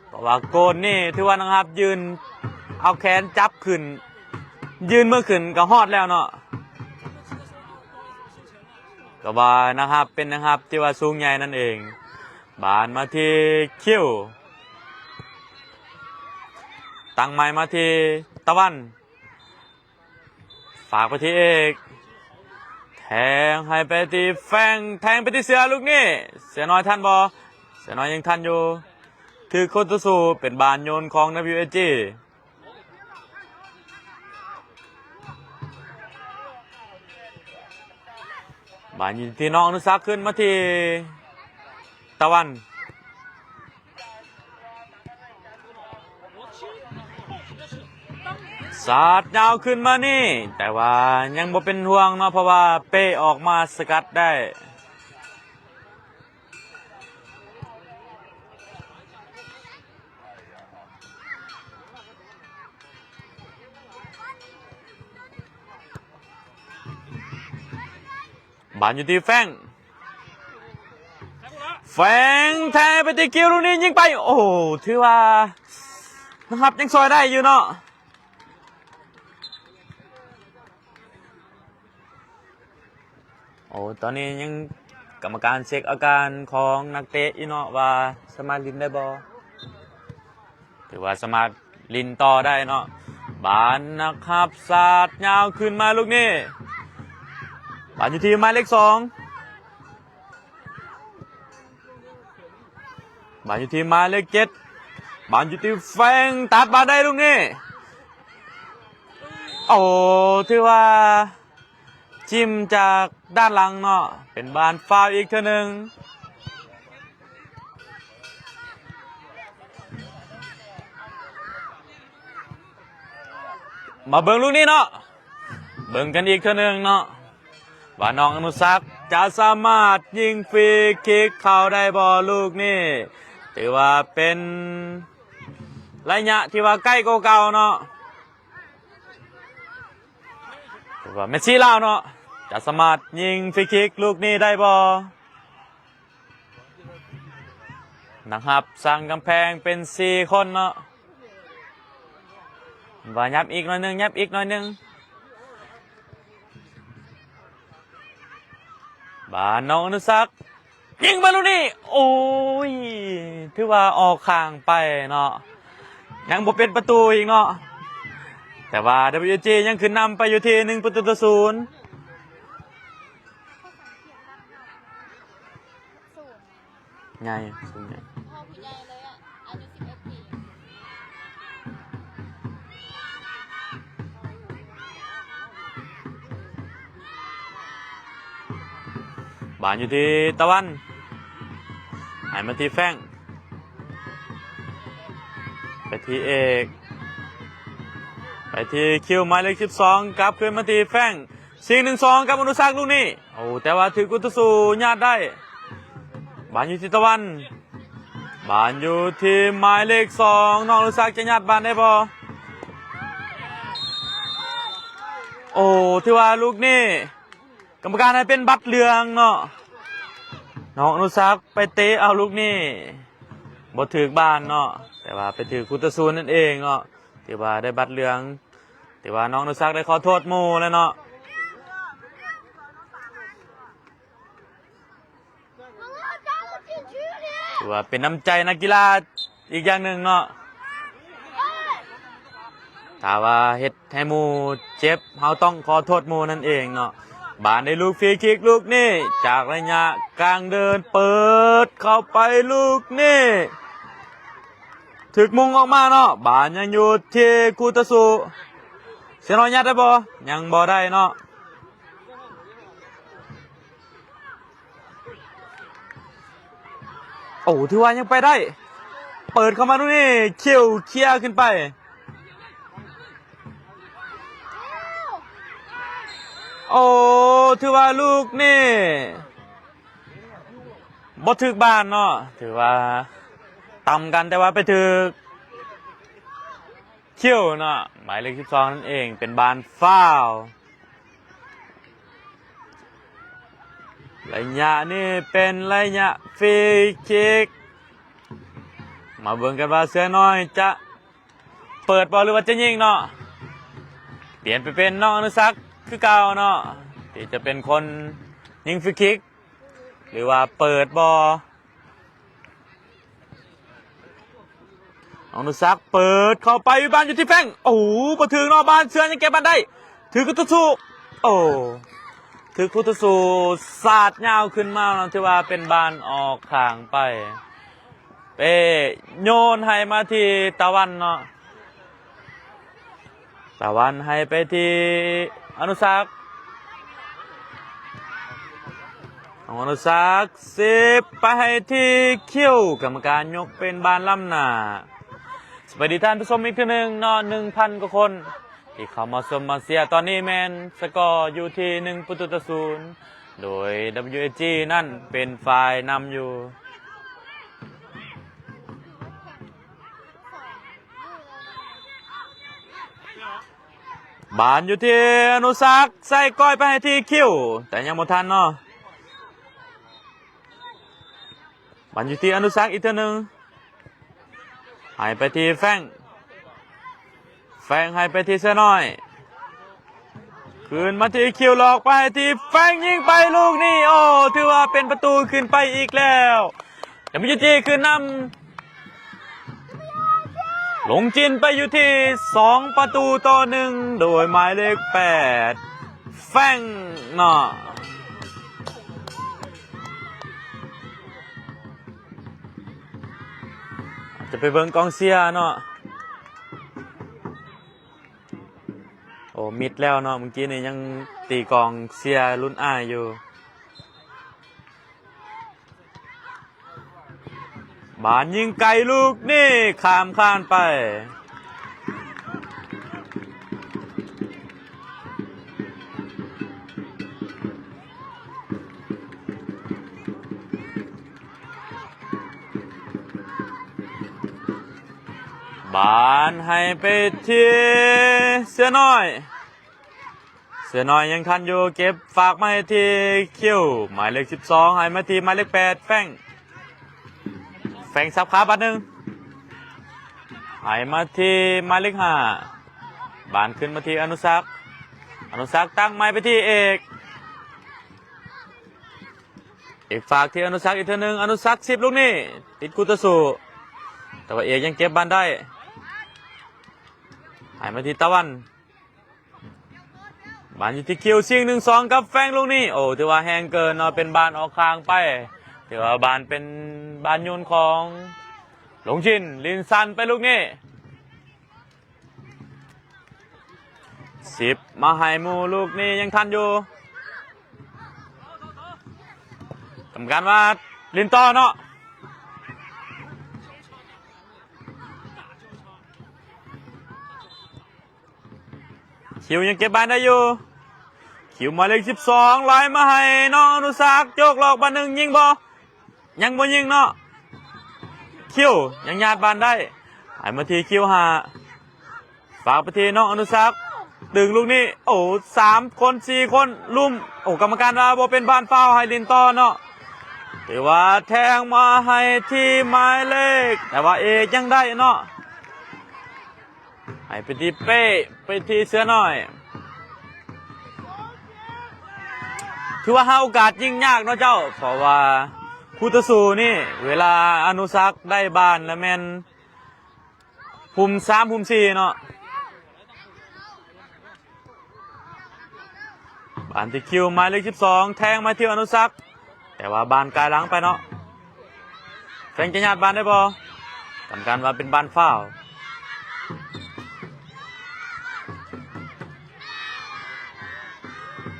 เพราะว่าโกนนี่ที่ว่านะครับยืนเอาแขนจับขึ้นยืนเมื่อขึ้นก็ฮอดแล้วเนาะก็ว่านะครับเป็นนะครับที่ว่าสูงใหญ่นั่นเองบานมาที่คิวตั้งไม้มาที่ตะวันฝากไปที่เอกแทงให้ไปที่แฟงแทงไปที่เสือลูกนี่เสือน้อยทันบอเสือน้อยยังทันอยู่ถือโคตรสูเป็นบานโยนของ WAG บานยิงที่น้องอนุสักขึ้นมาที่ตะวันสาดยาวขึ้นมานี่แต่ว่ายังบ่เป็นห่วงเนาะเพราะว่าเป้ออกมาสกัดได้บานอยู่ที่แฟงแทงไปที่คิวลูกนี้ยิงไปโอ้ถือว่า นะครับยังซอยได้อยู่เนาะโอ้ตอนนี้ยังกรรมการเช็คอาการของนักเตะอีเนาะว่าสามารถลินได้บ่ถือว่าสามารถลินต่อได้เนาะบานนะครับสาดยาวขึ้นมาลูกนี้บานอยู่ที่หมายเลข2บานอยู่ที่หมายเลข7บานอยู่ที่แฟงตัดบานได้ลูกนี้โอ้ถือว่าจิ้มจากด้านหลังเนาะเป็นบานฟาวอีกเท่านึงมาเบิ่งลูกนี้เนาะเบิ่งกันอีกเท่านึงเนาะว่าน้องอนุสักษ์จะสามารถยิงฟรีคิกเข้าได้บ่ลูกนี้ถือว่าเป็นระยะที่ว่าใกล้กว่าเก่าเนาะถือว่าเมสซี่ลาวเนาะจะสามารถยิงฟรีคิกลูกนี้ได้บ่นะครับสร้างกำแพงเป็น4คนเนาะว่ายับอีกหน่อยนึงยับอีกหน่อยนึงบานน้องอนุสักษ์ยิงมาลูกนี้โอ้ยถือว่าออกข้างไปเนาะยังบ่เป็นประตูอีกเนาะแต่ว่า WG ยังขึ้นนำไปอยู่ที่1-0ไงสูงไงพ่อผู้ใหญ่เลยอ่ะอายุ11 ปีบานอยู่ที่ตะวันหายมาที่แฟงไปที่เอกไปที่คิวหมายเลข12กลับขึ้นมาที่แฟง4-1-2กับอนุสักษ์ลูกนี้โอ้แต่ว่าถือกุตสูญาติได้บานอยู่ที่ตะวันบานอยู่ที่หมายเลข2น้องอนุสักษ์จะญาติบานได้บ่โอ้ที่ว่าลูกนี้กรรมการให้เป็นบัตรเหลืองเนาะน้องอนุสักษ์ไปเตะเอาลูกนี้บ่ถือบ้านเนาะแต่ว่าไปถือกุตสูนั่นเองเนาะที่ว่าได้บัตรเหลืองที่ว่าน้องอนุสักษ์ได้ขอโทษหมู่แล้วเนาะถือว่าเป็นน้ำใจนักกีฬาอีกอย่างหนึ่งเนาะถ้าว่าเฮ็ดให้หมู่เจ็บเฮาต้องขอโทษหมู่นั่นเองเนาะบานได้ลูกฟรีคิกลูกนี้จากระยะกลางเดินเปิดเข้าไปลูกนี้ถึกมุงออกมาเนาะบานยังอยู่ที่คูตะสุเสียน้อยยัดได้บ่ยังบ่ได้เนาะโอ้ถือว่ายังไปได้เปิดเข้ามาตรงนี้เขี้ยวเคลียร์ขึ้นไปโอ้ถือว่าลูกนี่บ่ถึกบ้านเนาะถือว่าต่ำกันแต่ว่าไปถึกเขี้ยวเนาะหมายเลข12นั่นเองเป็นบานฟาวระยะนี่เป็นระยะฟรีคิกมาเบิ่งกันว่าเสือน้อยจะเปิดบอลหรือว่าจะยิงเนาะเปลี่ยนไปเป็นน้องอนุสักษ์คือเก่าเนาะที่จะเป็นคนยิงฟรีคิกหรือว่าเปิดบอลอนุสักษ์เปิดเข้าไปบ้านอยู่ที่แฟงโอ้โหมาถึงนอกบ้านเสือยังเก็บบ้านได้ถือกุตสูโอ้ถือกุตสูสาดยาวขึ้นมาเนาะที่ว่าเป็นบ้านออกข้างไปเป้โยนให้มาที่ตะวันเนาะตะวันให้ไปที่อนุสักษ์อนุสักษ์10ไปให้ที่คิวกรรมการยกเป็นบานล้ำหน้าสวัสดีท่านผู้ชมอีกทีหนึ่งเนาะ 1,000 กว่าคนที่เข้ามาชมมาเชียร์ตอนนี้แมนสกอร์อยู่ที่1-0โดย WG นั่นเป็นฝ่ายนำอยู่บานอยู่ที่อนุสักษ์ใส่ก้อยไปให้ที่คิวแต่ยังบ่ทันเนาะบานอยู่ที่อนุสักษ์อีกทีหนึ่งหายไปที่แฟง แฟงให้ไปที่เสื้อน้อยคืนมาที่คิวหลอกไปที่แฟงยิงไปลูกนี่โอ้ถือว่าเป็นประตูขึ้นไปอีกแล้วแต่มิจิจีคืนนำหลงจินไปอยู่ที่2-1โดยหมายเลข8แฟงเนาะจะไปเบิ่งกองเชียร์เนาะโอ้มิดแล้วเนาะเมื่อกี้นี่ยังตีกองเชียร์รุ่นอ้ายอยู่บานยิงไกลลูกนี่ข้ามข้านไปบานให้ไปที่เสือน้อยยังทันอยู่เก็บฝากมาให้ที่คิวหมายเลข12ให้มาที่หมายเลข8แฟงซับขาบัดหนึ่งให้มาที่หมายเลข5บานขึ้นมาที่อนุสักตั้งไม้ไปที่เอกฝากที่อนุสักอีกเท่านึงอนุสัก10ลูกนี่ติดกุตสูแต่ว่าเอกยังเก็บบานได้ให้มาที่ตะวันบานอยู่ที่คิวซิง1-2กับแฟงลูกนี่โอ้ถือว่าแห้งเกินเนาะเป็นบานออกคางไปถือว่าบานเป็นบานโยนของหลงจินลินซันไปลูกนี่10มาให้มูลูกนี่ยังทันอยู่ทำการว่าลินต่อเนาะคิวยังเก็บบานได้อยู่คิวหมายเลข12ไหลมาให้น้องอนุสักโจกหลอกบานหนึ่งยิงบ่ยังบ่ยิงเนาะคิวยังญาติบานได้ให้มาทีคิวฝากไปทีน้องอนุสักดึงลูกนี้โอ้3 คน 4 คนลุ่มโอ้กรรมการว่าบ่เป็นบานเฝ้าให้ลินต่อเนาะแต่ว่าแทงมาให้ที่หมายเลขแต่ว่าเอกยังได้เนาะให้ไปที่เป้ไปที่เสือน้อยถือว่าหาโอกาสยิงยากเนาะเจ้าเพราะว่าคู่ต่อสู้นี่เวลาอนุสักได้บานแล้วแม่นภูมิ3ภูมิ4เนาะบานที่คิวหมายเลข12แทงมาที่อนุสักแต่ว่าบานกายหลังไปเนาะแฟงจะญาติบานได้บ่ทำการว่าเป็นบานฝ้าว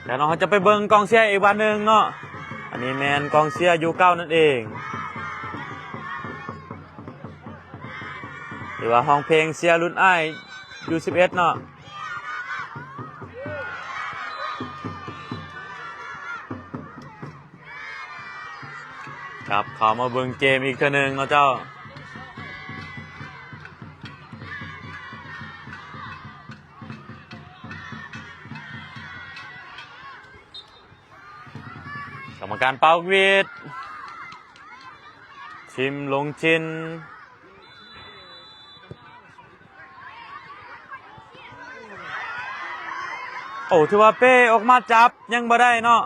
แล้วเราจะไปเบิ่งกองเชียร์อีกวันหนึ่งเนาะอันนี้แมนกองเชียร์ยู9นั่นเองหรือว่าห้องเพลงเชียร์รุ่นอ้ายยู11เนาะครับเขามาเบิ่งเกมอีกเทื่อนึงเนาะเจ้ากรรมการเป่าวีดทีมลงจินโอ้ถือว่าเป้ออกมาจับยังบ่ได้เนาะ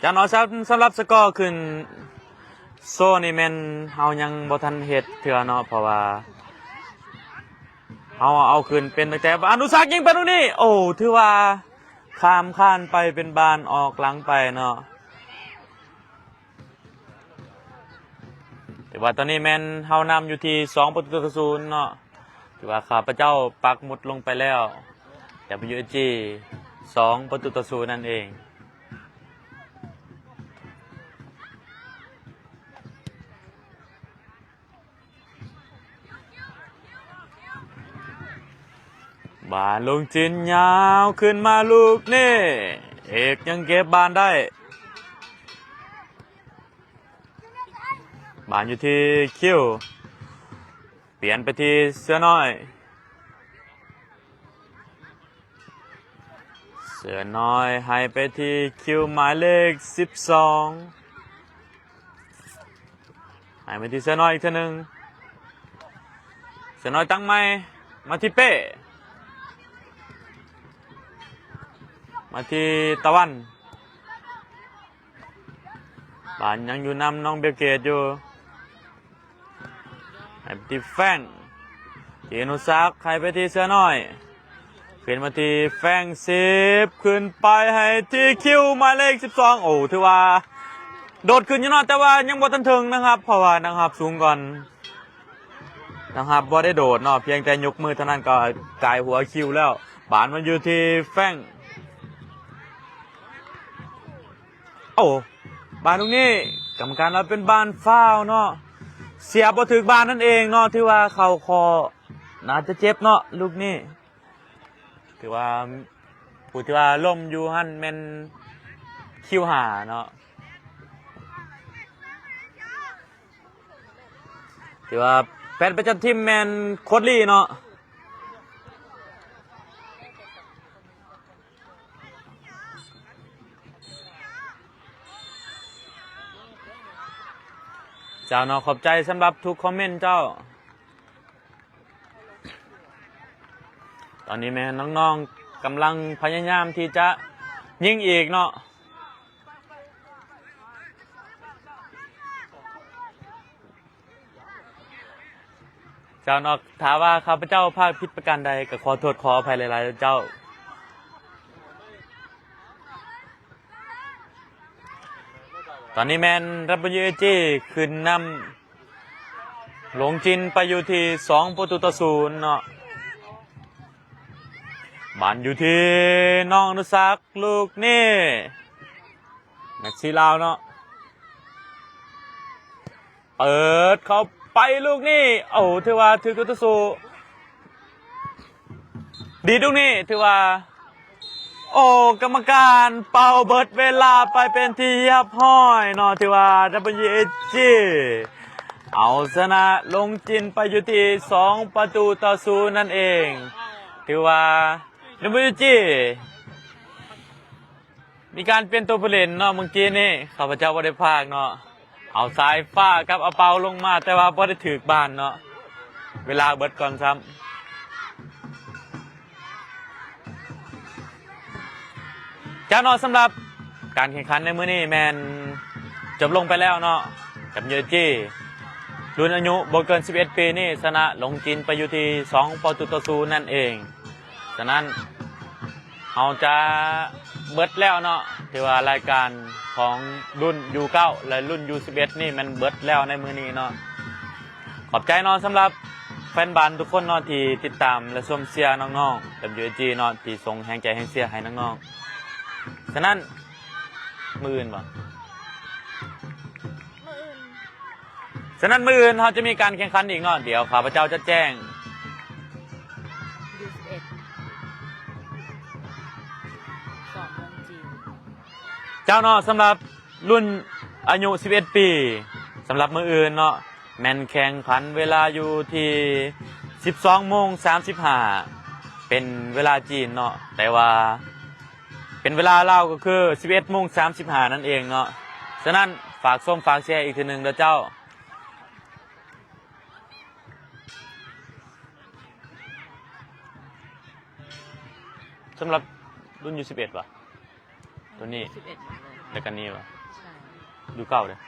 จานอซับสำหรับสกอร์ขึ้นโซนี่แม่นเฮายังบ่ทันเฮ็ดเถื่อเนาะเพราะว่าเอาขึ้นเป็นตั้งแต่อนุสักยิงไปตรงนี้โอ้ถือว่าข้ามข้านไปเป็นบานออกหลังไปเนาะแต่ว่าตอนนี้แม่นเฮานำอยู่ที่2-0เนาะถือว่าข้าพเจ้าปักหมุดลงไปแล้ว WG 2-0นั่นเองบานลงจินยาวขึ้นมาลูกนี่เอกยังเก็บบานได้บานอยู่ที่คิวเปลี่ยนไปที่เสือน้อยให้ไปที่คิวหมายเลข12 ให้มาที่เสือน้อยอีกทีหนึ่งเสือน้อยตั้งไม้มาที่เป้มาที่ตะวันบ้านยังอยู่นำน้องเบลเกตอยู่ให้ไปที่แฟงที่อนุสักให้ไปที่เสือน้อยขึ้นมาที่แฟง10ขึ้นไปให้ที่คิวหมายเลข12โอ้ถือว่าโดดขึ้นอยู่เนาะแต่ว่ายังบ่ทันถึงนะครับเพราะว่านะครับสูงก่อนนะครับบ่ได้โดดเนาะเพียงแต่ยกมือเท่านั้นก็กายหัวคิวแล้วบานมันอยู่ที่แฟงโอ้บานตรงนี้กรรมการเราเป็นบานฟาวเนาะเสียบ่ถึงบานนั่นเองเนาะที่ว่าเข่าคอน่าจะเจ็บเนาะลูกนี้ถือว่าผู้ที่ว่าล้มอยู่หั่นแม่นคิวหาเนาะถือว่าแฟนประจำทีมแมนโคดลี่เนาะเจ้าเนาะขอบใจสำหรับทุกคอมเมนต์เจ้าตอนนี้แม่น้องๆกำลังพยายามที่จะยิงอีกเนาะเจ้าเนาะถามว่าข้าพเจ้าพลาดผิดประการใดก็ขอโทษขออภัยหลายๆเจ้าตอนนี้แมนรับยูเอจีขึ้นนำหลงจินไปอยู่ที่2-0เนาะบานอยู่ที่น้องอนุสักลูกนี่แม็กซี่ลาวเนาะเปิดเข้าไปลูกนี่โอ้ถือว่าถือกุตสูดีลูกนี่ถือว่าโอ้กรรมการเป่าเบิดเวลาไปเป็นที่เรียบร้อยเนาะถือว่า WAG เอาชนะลงจินไปอยู่ที่2-0นั่นเองถือว่าWAG มีการเปลี่ยนตัวผู้เล่นเนาะเมื่อกี้นี่ข้าพเจ้าบ่ได้พากเนาะเอาสายฟ้ากับเอาเปาลงมาแต่ว่าบ่ได้ถือบ้านเนาะเวลาเบิดก่อนซ้ำเจ้าเนาะสำหรับการแข่งขันในมื้อนี้แมนจบลงไปแล้วเนาะกับยูจีรุ่นอายุบ่เกิน11 ปีนี่ชนะลงจินไปอยู่ที่2-0นั่นเองฉะนั้นเราจะเบิดแล้วเนาะที่ว่ารายการของรุ่น U9 และรุ่น U11 นี่มันเบิดแล้วในมื้อนี้เนาะขอบใจเนาะสำหรับแฟนบอลทุกคนเนาะที่ติดตามและชมเชียร์น้องๆ WG เนาะที่ส่งแรงใจแรงเชียร์ให้น้องๆฉะนั้นมื้ออื่นบ่ฉะนั้นมื้ออื่นเราจะมีการแข่งขันอีกเนาะเดี๋ยวข้าพเจ้าจะแจ้งเจ้าเนาะสำหรับรุ่นอายุ11 ปีสำหรับมืออื่นเนาะแมนแข่งขันเวลาอยู่ที่12:35เป็นเวลาจีนเนาะแต่ว่าเป็นเวลาลาวก็คือ11:35นั่นเองเนาะฉะนั้นฝากส้มฝากแชร์อีกทีหนึ่งเด้อเจ้าสำหรับรุ่นU11ป่ะตัวนี้แล้วกันนี้วะดูเก้าเลย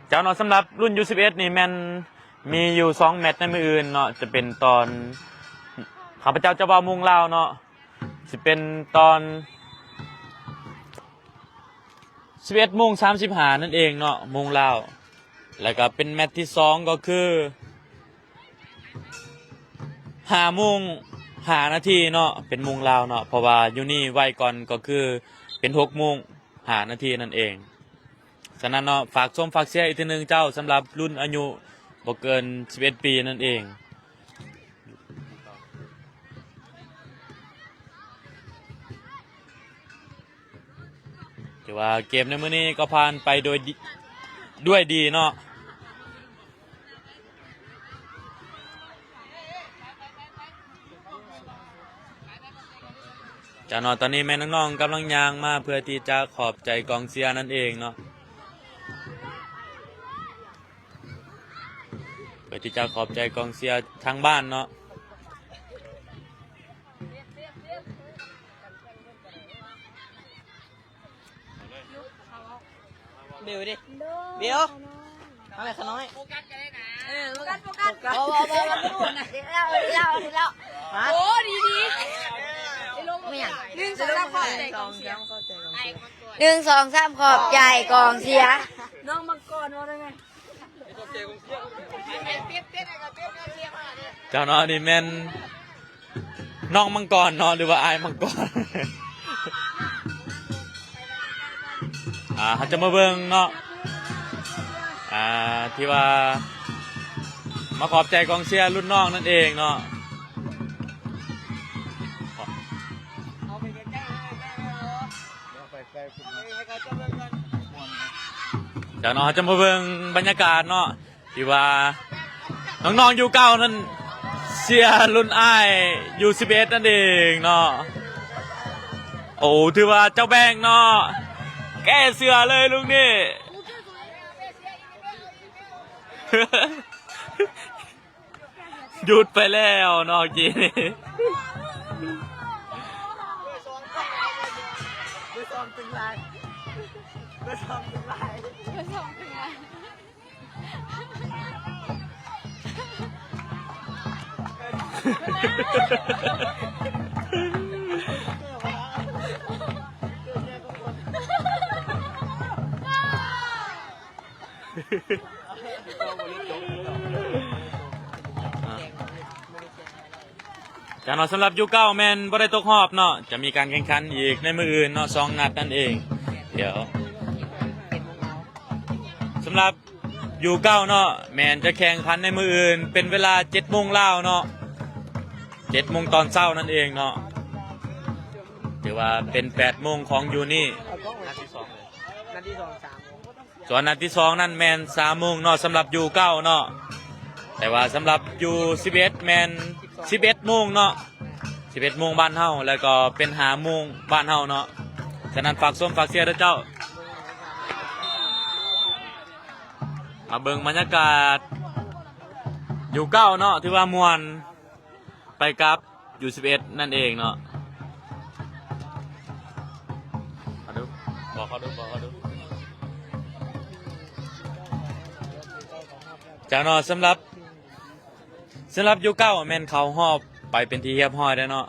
เจ้าเนาะสำหรับรุ่นU11นี่แมนมีอยู่2 แมตช์ในมืออื่นเนาะจะเป็นตอนข้าพเจ้าจะว่ามุงลาวเนาะจะเป็นตอน11:35นั่นเองเนาะมุงลาวแล้วก็เป็นแมตช์ที่2ก็คือ5:05 นาทีเนาะเป็นมุงลาวเนาะเพราะว่าอยู่นี่ไวก่อนก็คือเป็น6:05 นาทีนั่นเองฉะนั้นเนาะฝากชมฝากเชียร์อีกทีนึงเจ้าสำหรับรุ่นอายุบ่เกิน11 ปีนั่นเองถือว่าเกมในมื้อนี้ก็ผ่านไปด้วยดีเนาะเจ้าเนาะตอนนี้แม่น้องๆกำลังย่างมาเพื่อที่จะขอบใจกองเชียร์นั่นเองเนาะ เพื่อที่จะขอบใจกองเชียร์ทางบ้านเนาะ เบลดิเบลทำไมขน้อยโฟกัสกันได้นะโฟกัสโอ้ดีไม่อยาก1 2 3ขอบใจกองเชียร์ น้องมังกรว่าได้ไง เจ้าเนาะนี่แม่นน้องมังกรเนาะหรือว่าอายมังกร เขาจะมาเบิ่งเนาะที่ว่ามาขอบใจกองเชียร์รุ่นน้องนั่นเองเนาะจากน้องจะมาเบิ่งบรรยากาศเนาะที่ว่าน้องๆอยู่เก้านั่นเชียร์รุ่นอ้ายอยู่11นั่นเองเนาะโอ้ถือว่าเจ้าแบงเนาะแก้เสือเลยลุงนี่ หยุดไปแล้วเนาะจีนี่จากเนาะสำหรับยูเก้าแมนบ่ได้ตกหอบเนาะจะมีการแข่งขันอีกในมืออื่นเนาะ2 นัดนั่นเองเดี๋ยวสำหรับยูเก้าเนาะแมนจะแข่งขันในมืออื่นเป็นเวลา7 โมงเช้าเนาะ7 โมงตอนเช้านั่นเองเนาะถือว่าเป็น8 โมงของยูนี่ส่วนนัดที่ 2นั่นแมน3 โมงเนาะสำหรับยูเก้าเนาะแต่ว่าสำหรับยู11แมน11 โมงเนาะ11 โมงบ้านเฮาแล้วก็เป็น5 โมงบ้านเฮาเนาะฉะนั้นฝากส้มฝากเชียร์ด้วยเจ้ามาเบิ่งบรรยากาศอยู่เก้าเนาะถือว่ามวนไปกับอยู่11นั่นเองเนาะมาดูบอกเขาดูจากเนาะสำหรับยูเก้าแม่นเขาหอบไปเป็นที่เรียบร้อยแล้วเนาะ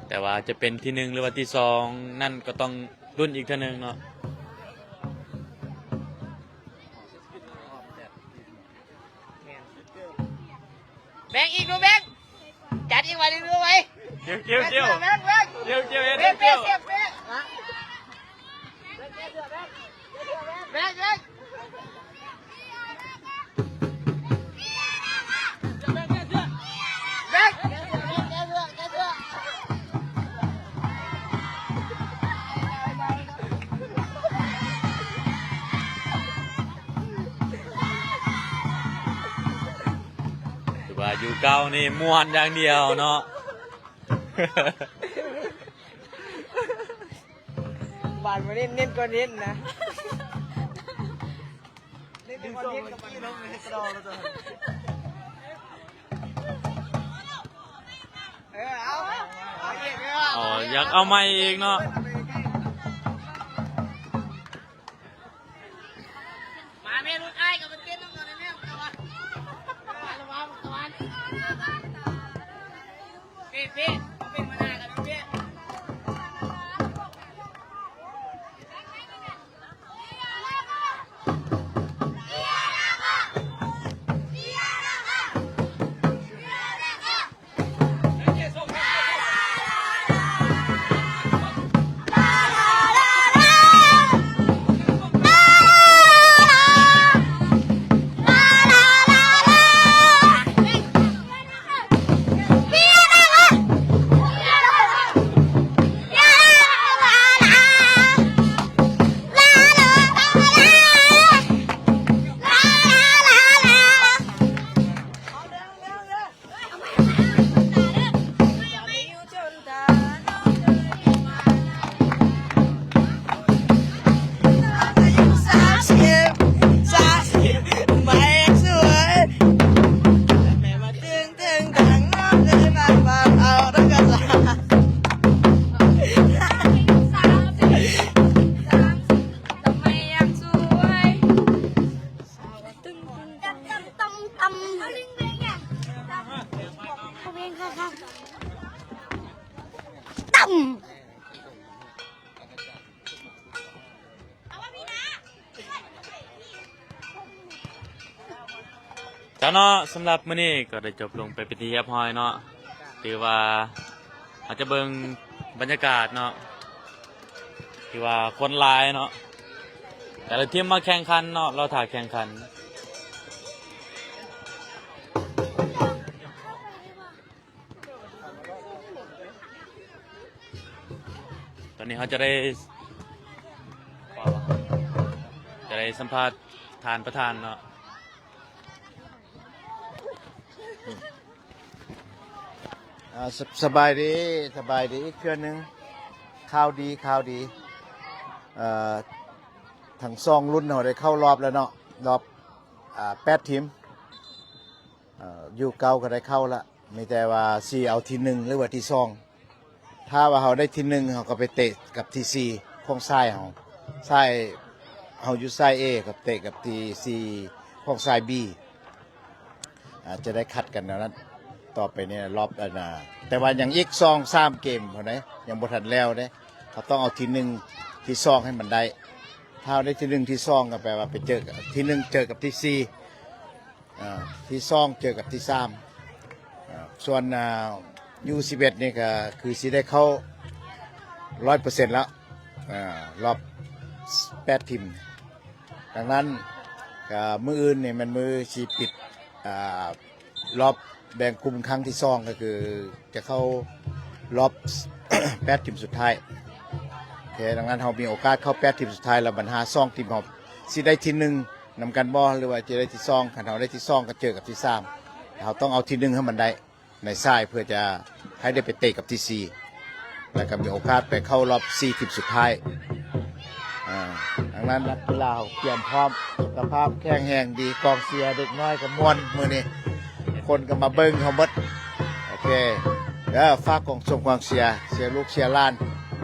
แต่ว่าจะเป็นที่1หรือว่าที่2นั่นก็ต้องรุ่นอีกทีนึงเนาะแบงอีกดูแบงจัดอีกวันนึงดูไว้เกี่ยวแบงแบงแบงเกี่ยวแบงแบงแบงว่าอยู่เก้านี่ม่วนอย่างเดียวเนาะ บานมาเน้นก็เน้นนะเน้นก็เน้นกับพี่น้องให้กระดองแล้วตัวเอาอ๋ออยากเอาไม้อีกเนาะมาเมรุไอ้กับมันเต้นน้ำเงินในแม่ตัวระวังพี่เป็นมานากันพี่ จ้าเนาะสำหรับมื้อนี้ก็ได้จบลงไปเป็นที่เรียบร้อยเนาะถือว่าอาจจะเบิ่งบรรยากาศเนาะที่ว่าคนหลายเนาะแต่ละทีมมาแข่งขันเนาะเราถ่ายแข่งขันตอนนี้เขาจะได้สัมภาษณ์ทานประธานเนาะสบายดีสบายดีอีกเทื่อนึงข่าวดีทั้งซองรุ่นเราได้เข้ารอบแล้วเนาะรอบ8 ทีมอยู่เก่าก็ได้เข้าละมีแต่ว่าซีเอาที่1หรือว่าที่2ถ้าว่าเขาได้ที่1เขาก็ไปเตะกับที่4ของซ้ายเขาอยู่ซ้าย A กับเตะกับที่4ของซ้าย B จะได้คัดกันแล้วนั้นต่อไปเนี่ยรอบแต่ว่าอย่างอีก2-3 เกมเท่านั้นยังบ่ทันแล้วเด้เขาต้องเอาที่1ที่2ให้มันได้ถ้าได้ที่1ที่2ก็แปลว่าไปเจอกับที่1เจอกับที่4ที่2เจอกับที่3ส่วนU11นี่ก็คือสิได้เข้า 100% แล้วรอบ8 ทีมดังนั้นมื้ออื่นนี่มันมื้อสิปิดรอบแบ่งกลุ่มครั้งที่2ก็คือจะเข้ารอบ 8 ทีมสุดท้ายโอเคดังนั้นเรามีโอกาสเข้า8 ทีมสุดท้ายแล้วบรรหา2 ทีมเราสิได้ที่1นำกันบ่หรือว่าจะได้ที่2คันเราได้ที่2ก็เจอกับที่3เราต้องเอาที่1ให้มันได้ในซ้ายเพื่อจะให้ได้ไปเตะกับที่4แล้วก็มีโอกาสไปเข้ารอบ4 ทีมสุดท้ายดังนั้นนักกีฬาเตรียมพร้อมสุขภาพแข็งแรงดีกองเชียร์เด็กน้อยก็ม่วนมื้อนี้คนก็มาเบิ่งเขาหมดโอเคแล้วฝากกองส่งกองเชียร์ลูกเชียร์ล้าน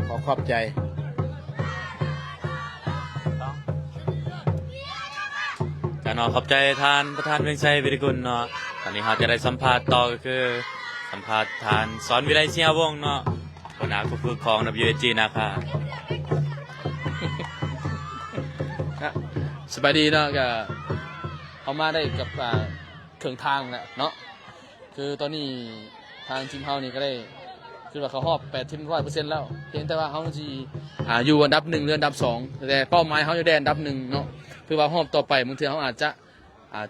ขอขอบใจ จ้าเนาะขอบใจทานประธานเวียงชัยวิริกุลเนาะตอนนี้เราจะได้สัมภาษณ์ต่อก็คือสัมภาษณ์ทานสอนวิไลเสียวงศ์เนาะหัวหน้าผู้ฝึกของ WAG นะคะ สบายดีเนาะก็เอามาได้กับเครื่องทางแหละเนาะคือตอนนี้ทางทีมเฮานี่ก็ได้คือว่าเขาฮอบ8 ทีม 100% แล้วเพียงแต่ว่าเฮาสิอยู่อันดับ1หรืออันดับ2แต่เป้าหมายเฮาอยู่ได้อันดับ1เนาะคือว่าฮอบต่อไปบางเทื่อเฮาอาจจะ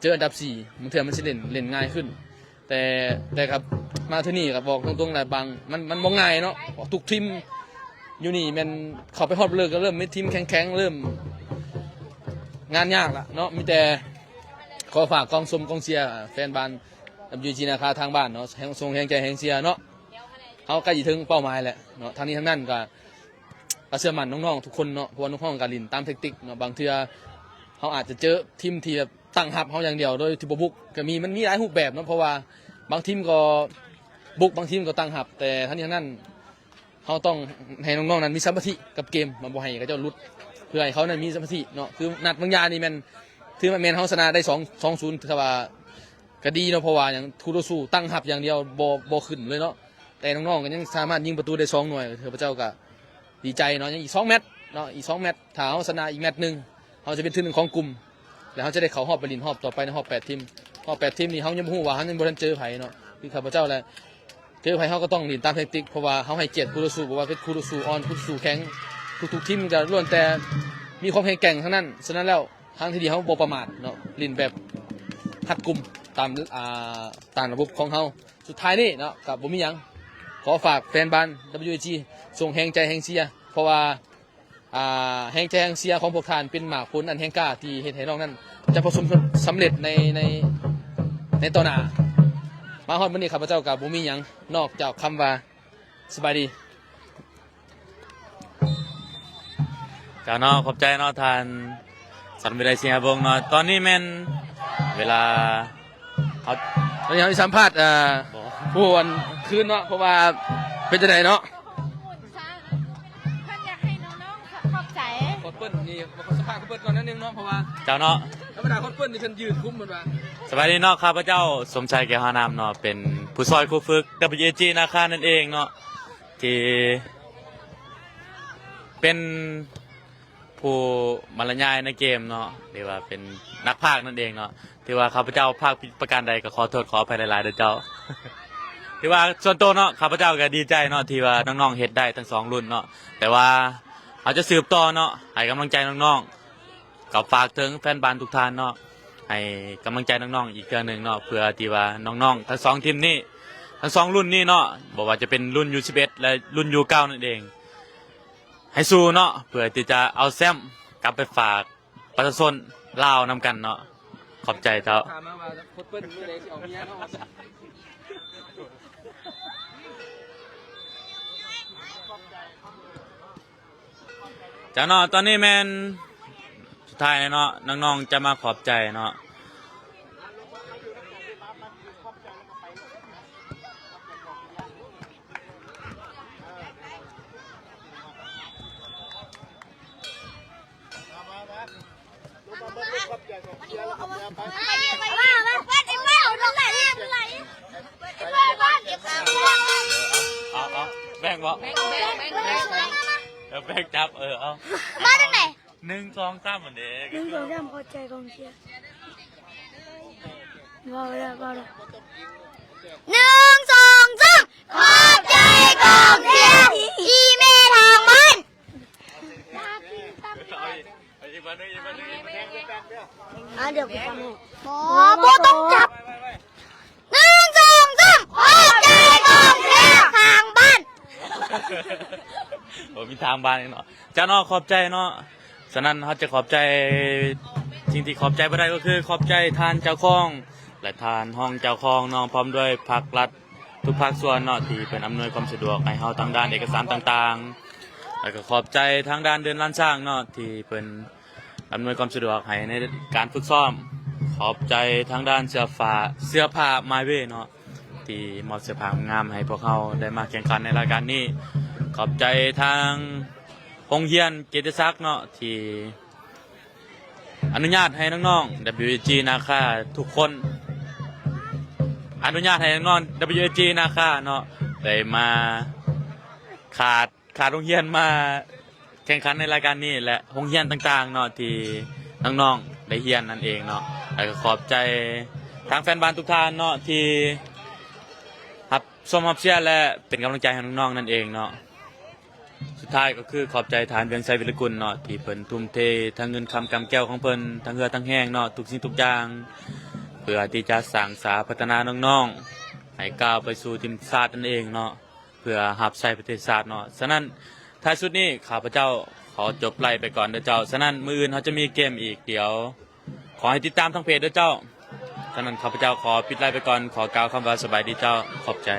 เจออันดับ4บางเทื่อมันสิเล่นง่ายขึ้นแต่ครับมาที่นี่ก็บอกตรงๆแหละบางมันบ่ง่ายเนาะทุกทีมอยู่นี่มันเข้าไปฮอดเลยก็เริ่มมีทีมแข็งๆเริ่มงานยากละเนาะมีแต่ขอฝากกองเชียร์แฟนบ้าน WG นะคะทางบ้านเนาะส่งแรงใจแรงเชียร์เนาะเขาใกล้จะถึงเป้าหมายแหละเนาะทางนี้ทางนั้นก็เชื่อมั่นน้องๆทุกคนเนาะเพราะว่าน้องๆการลินตามเทคนิคเนาะบางเทื่อเขาอาจจะเจอทีมที่แบบตั้งหับเขาอย่างเดียวโดยที่บุกก็มันมีหลายรูปแบบเนาะเพราะว่าบางทีมก็บุกบางทีมก็ตั้งหับแต่ทางนี้ทางนั้นเขาต้องให้น้องๆนั้นมีสมาธิกับเกมมันบ่ให้เขาเจ้าลุดเพื่อให้เขานั้นมีสมาธิเนาะคือนัดบางยานี่มันถือมันเขาชนะได้2-0ถือว่าก็ดีเนาะเพราะว่าอย่างทูโรซูตั้งหับอย่างเดียวบ่ขึ้นเลยเนาะแต่น้องๆก็ยังสามารถยิงประตูได้2 หน่วยเทพเจ้าก็ดีใจเนาะยังอีก2 แมตช์เนาะอีก2 แมตช์ถ้าเขาชนะอีกแมตช์นึงเขาจะเป็นที่1ของกลุ่มแล้วเขาจะได้เข้ารอบไปลินรอบต่อไปในรอบ8 ทีมรอบ8 ทีมนี่เขายังบ่ฮู้ว่าเขายังบ่ทันเจอไผเนาะคือข้าพเจ้าแหละเจอไผเขาก็ต้องลินตามเทคนิคเพราะว่าเขาให้เกียรติคูโรซูบอกว่าเป็นคูโรซูออนคูโรซูแข็งทุกๆทีมก็ล้วนแต่มีความแข็งแกร่งทั้งนั้นฉะนั้นแล้วทางที่ดีเขาบ่ประมาทเนาะลินแบบหัดกลุ่มตามระบบของเขาสุดท้ายนี่เนาะกับบ่มีหยังขอฝากแฟนบ้าน WG ส่งแรงใจแรงเชียร์เพราะว่าแรงใจแรงเชียร์ของพวกท่านเป็นหมากผลอันแห่งกล้าที่เฮ็ดให้น้องนั้นจะประสบสำเร็จในต่อหน้ามาฮอดมื้อนี้ข้าพเจ้ากับบ่มีหยังนอกจากคำว่าสบายดี จ้าเนาะขอบใจเนาะทานสอนวิไลเสียวงศ์เนาะตอนนี้แม่นเวลาเขา ตอนนี้เราสัมภาษณ์ผู้วันคืนเนาะเพราะว่าเป็นจังไดเนาะ เพิ่นอยากให้น้องๆขอบใจ โค้ชเปิ้ลนี่มาสัมภาษณ์โค้ชเปิ้ลก่อนนิดนึงเนาะเพราะว่า เจ้าเนาะ ธรรมดาโค้ชเปิ้ลนี่เพิ่นยืนคุ้มหมดว่า สวัสดีเนาะข้าพเจ้าสมชายแก้วหานามเนาะเป็นผู้ซอยครูฝึก WAG นะคะนั่นเองเนาะที่เป็น ผู้บรรยายในเกมเนาะหรือว่าเป็นนักพากย์นั่นเองเนาะที่ว่าข้าพเจ้าพากย์ผิดประการใดก็ขอโทษขออภัยหลายๆเด้อเจ้า ที่ว่าส่วนตัวเนาะข้าพเจ้าก็ดีใจเนาะที่ว่าน้องๆเฮ็ดได้ทั้งสองรุ่นเนาะแต่ว่าเราจะสืบต่อเนาะให้กำลังใจน้องๆก็ฝากถึงแฟนบอลทุกท่านเนาะให้กำลังใจน้องๆอีกเทื่อหนึงเนาะเพื่อที่ว่าน้องๆทั้งสองทีมนี้ทั้งสองรุ่นนี้เนาะบอกว่าจะเป็นรุ่น U11 และรุ่น U9 นั่นเองให้สู้เนาะเพื่อที่จะเอาแซมกลับไปฝากประชาชนลาวนำกันเนาะขอบใจเจ้า ถามมาว่าโคตรเปิ้ลมื้อใดสิเอาเมียเนาะ จ้าเนาะตอนนี้แมนสุดท้ายเนาะน้องๆจะมาขอบใจเนาะเอาแบ่งบ่แบ่งจับเอา มาจากไหน 1 2 3เหมือนเด็ก 1 2 3ขอบใจกองเชียร์บอกเลยบอกเลย1 2 3ขอบใจกองเชียร์อีเมทางบ้าน เดี๋ยวไปฟังโบต้องจับ1 2 3ขอบใจกองเชียร์ทางบ้าน โอ้มีทางบ้านเนาะเจ้าเนาะขอบใจเนาะฉะนั้นเขาจะขอบใจสิ่งที่ขอบใจบ่ได้ก็คือขอบใจทานเจ้าของและทานห้องเจ้าของเนาะพร้อมด้วยภาครัฐทุกภาคส่วนเนาะที่เป็นอำนวยความสะดวกให้เฮาทางด้านเอกสารต่างๆแล้วก็ขอบใจทางด้านเดินล้านช้างเนาะที่เป็นอำนวยความสะดวกให้ในการฝึกซ้อมขอบใจทางด้านเสื้อผ้าไมเวเนาะที่มอบเสื้อผ้างามให้พวกเขาได้มาแข่งขันในรายการนี้ขอบใจทางโรงเรียนเกียรติศักดิ์เนาะที่อนุญาตให้น้องๆ WG นาคาทุกคนอนุญาตให้น้องๆ WG นาคาเนาะได้มาขาดโรงเรียนมาแข่งขันในรายการนี้และโรงเรียนต่างๆเนาะที่น้องๆได้เรียนนั่นเองเนาะแล้วก็ขอบใจทางแฟนบอลทุกท่านเนาะที่รับชมรับเชียร์และเป็นกำลังใจให้น้องๆนั่นเองเนาะสุดท้ายก็คือขอบใจฐานเวียงไซวิรกุลเนาะที่เพิ่นทุ่มเททั้งเงินคำกำแก้วของเพิ่นทั้งเรือทั้งแห้งเนาะทุกสิ่งทุกอย่างเพื่อที่จะสร้างสาพัฒนาน้องๆให้ก้าวไปสู่ทีมชาตินั่นเองเนาะเพื่อหับใส่ประเทศชาติเนาะฉะนั้นท้ายสุดนี้ข้าพเจ้าขอจบไล่ไปก่อนเด้อเจ้าฉะนั้นมื้ออื่นเขาจะมีเกมอีกเดี๋ยวขอให้ติดตามทางเพจเด้อเจ้าฉะนั้นข้าพเจ้าขอปิดไล่ไปก่อนขอกล่าวคำว่าสบายดีเจ้าขอบใจ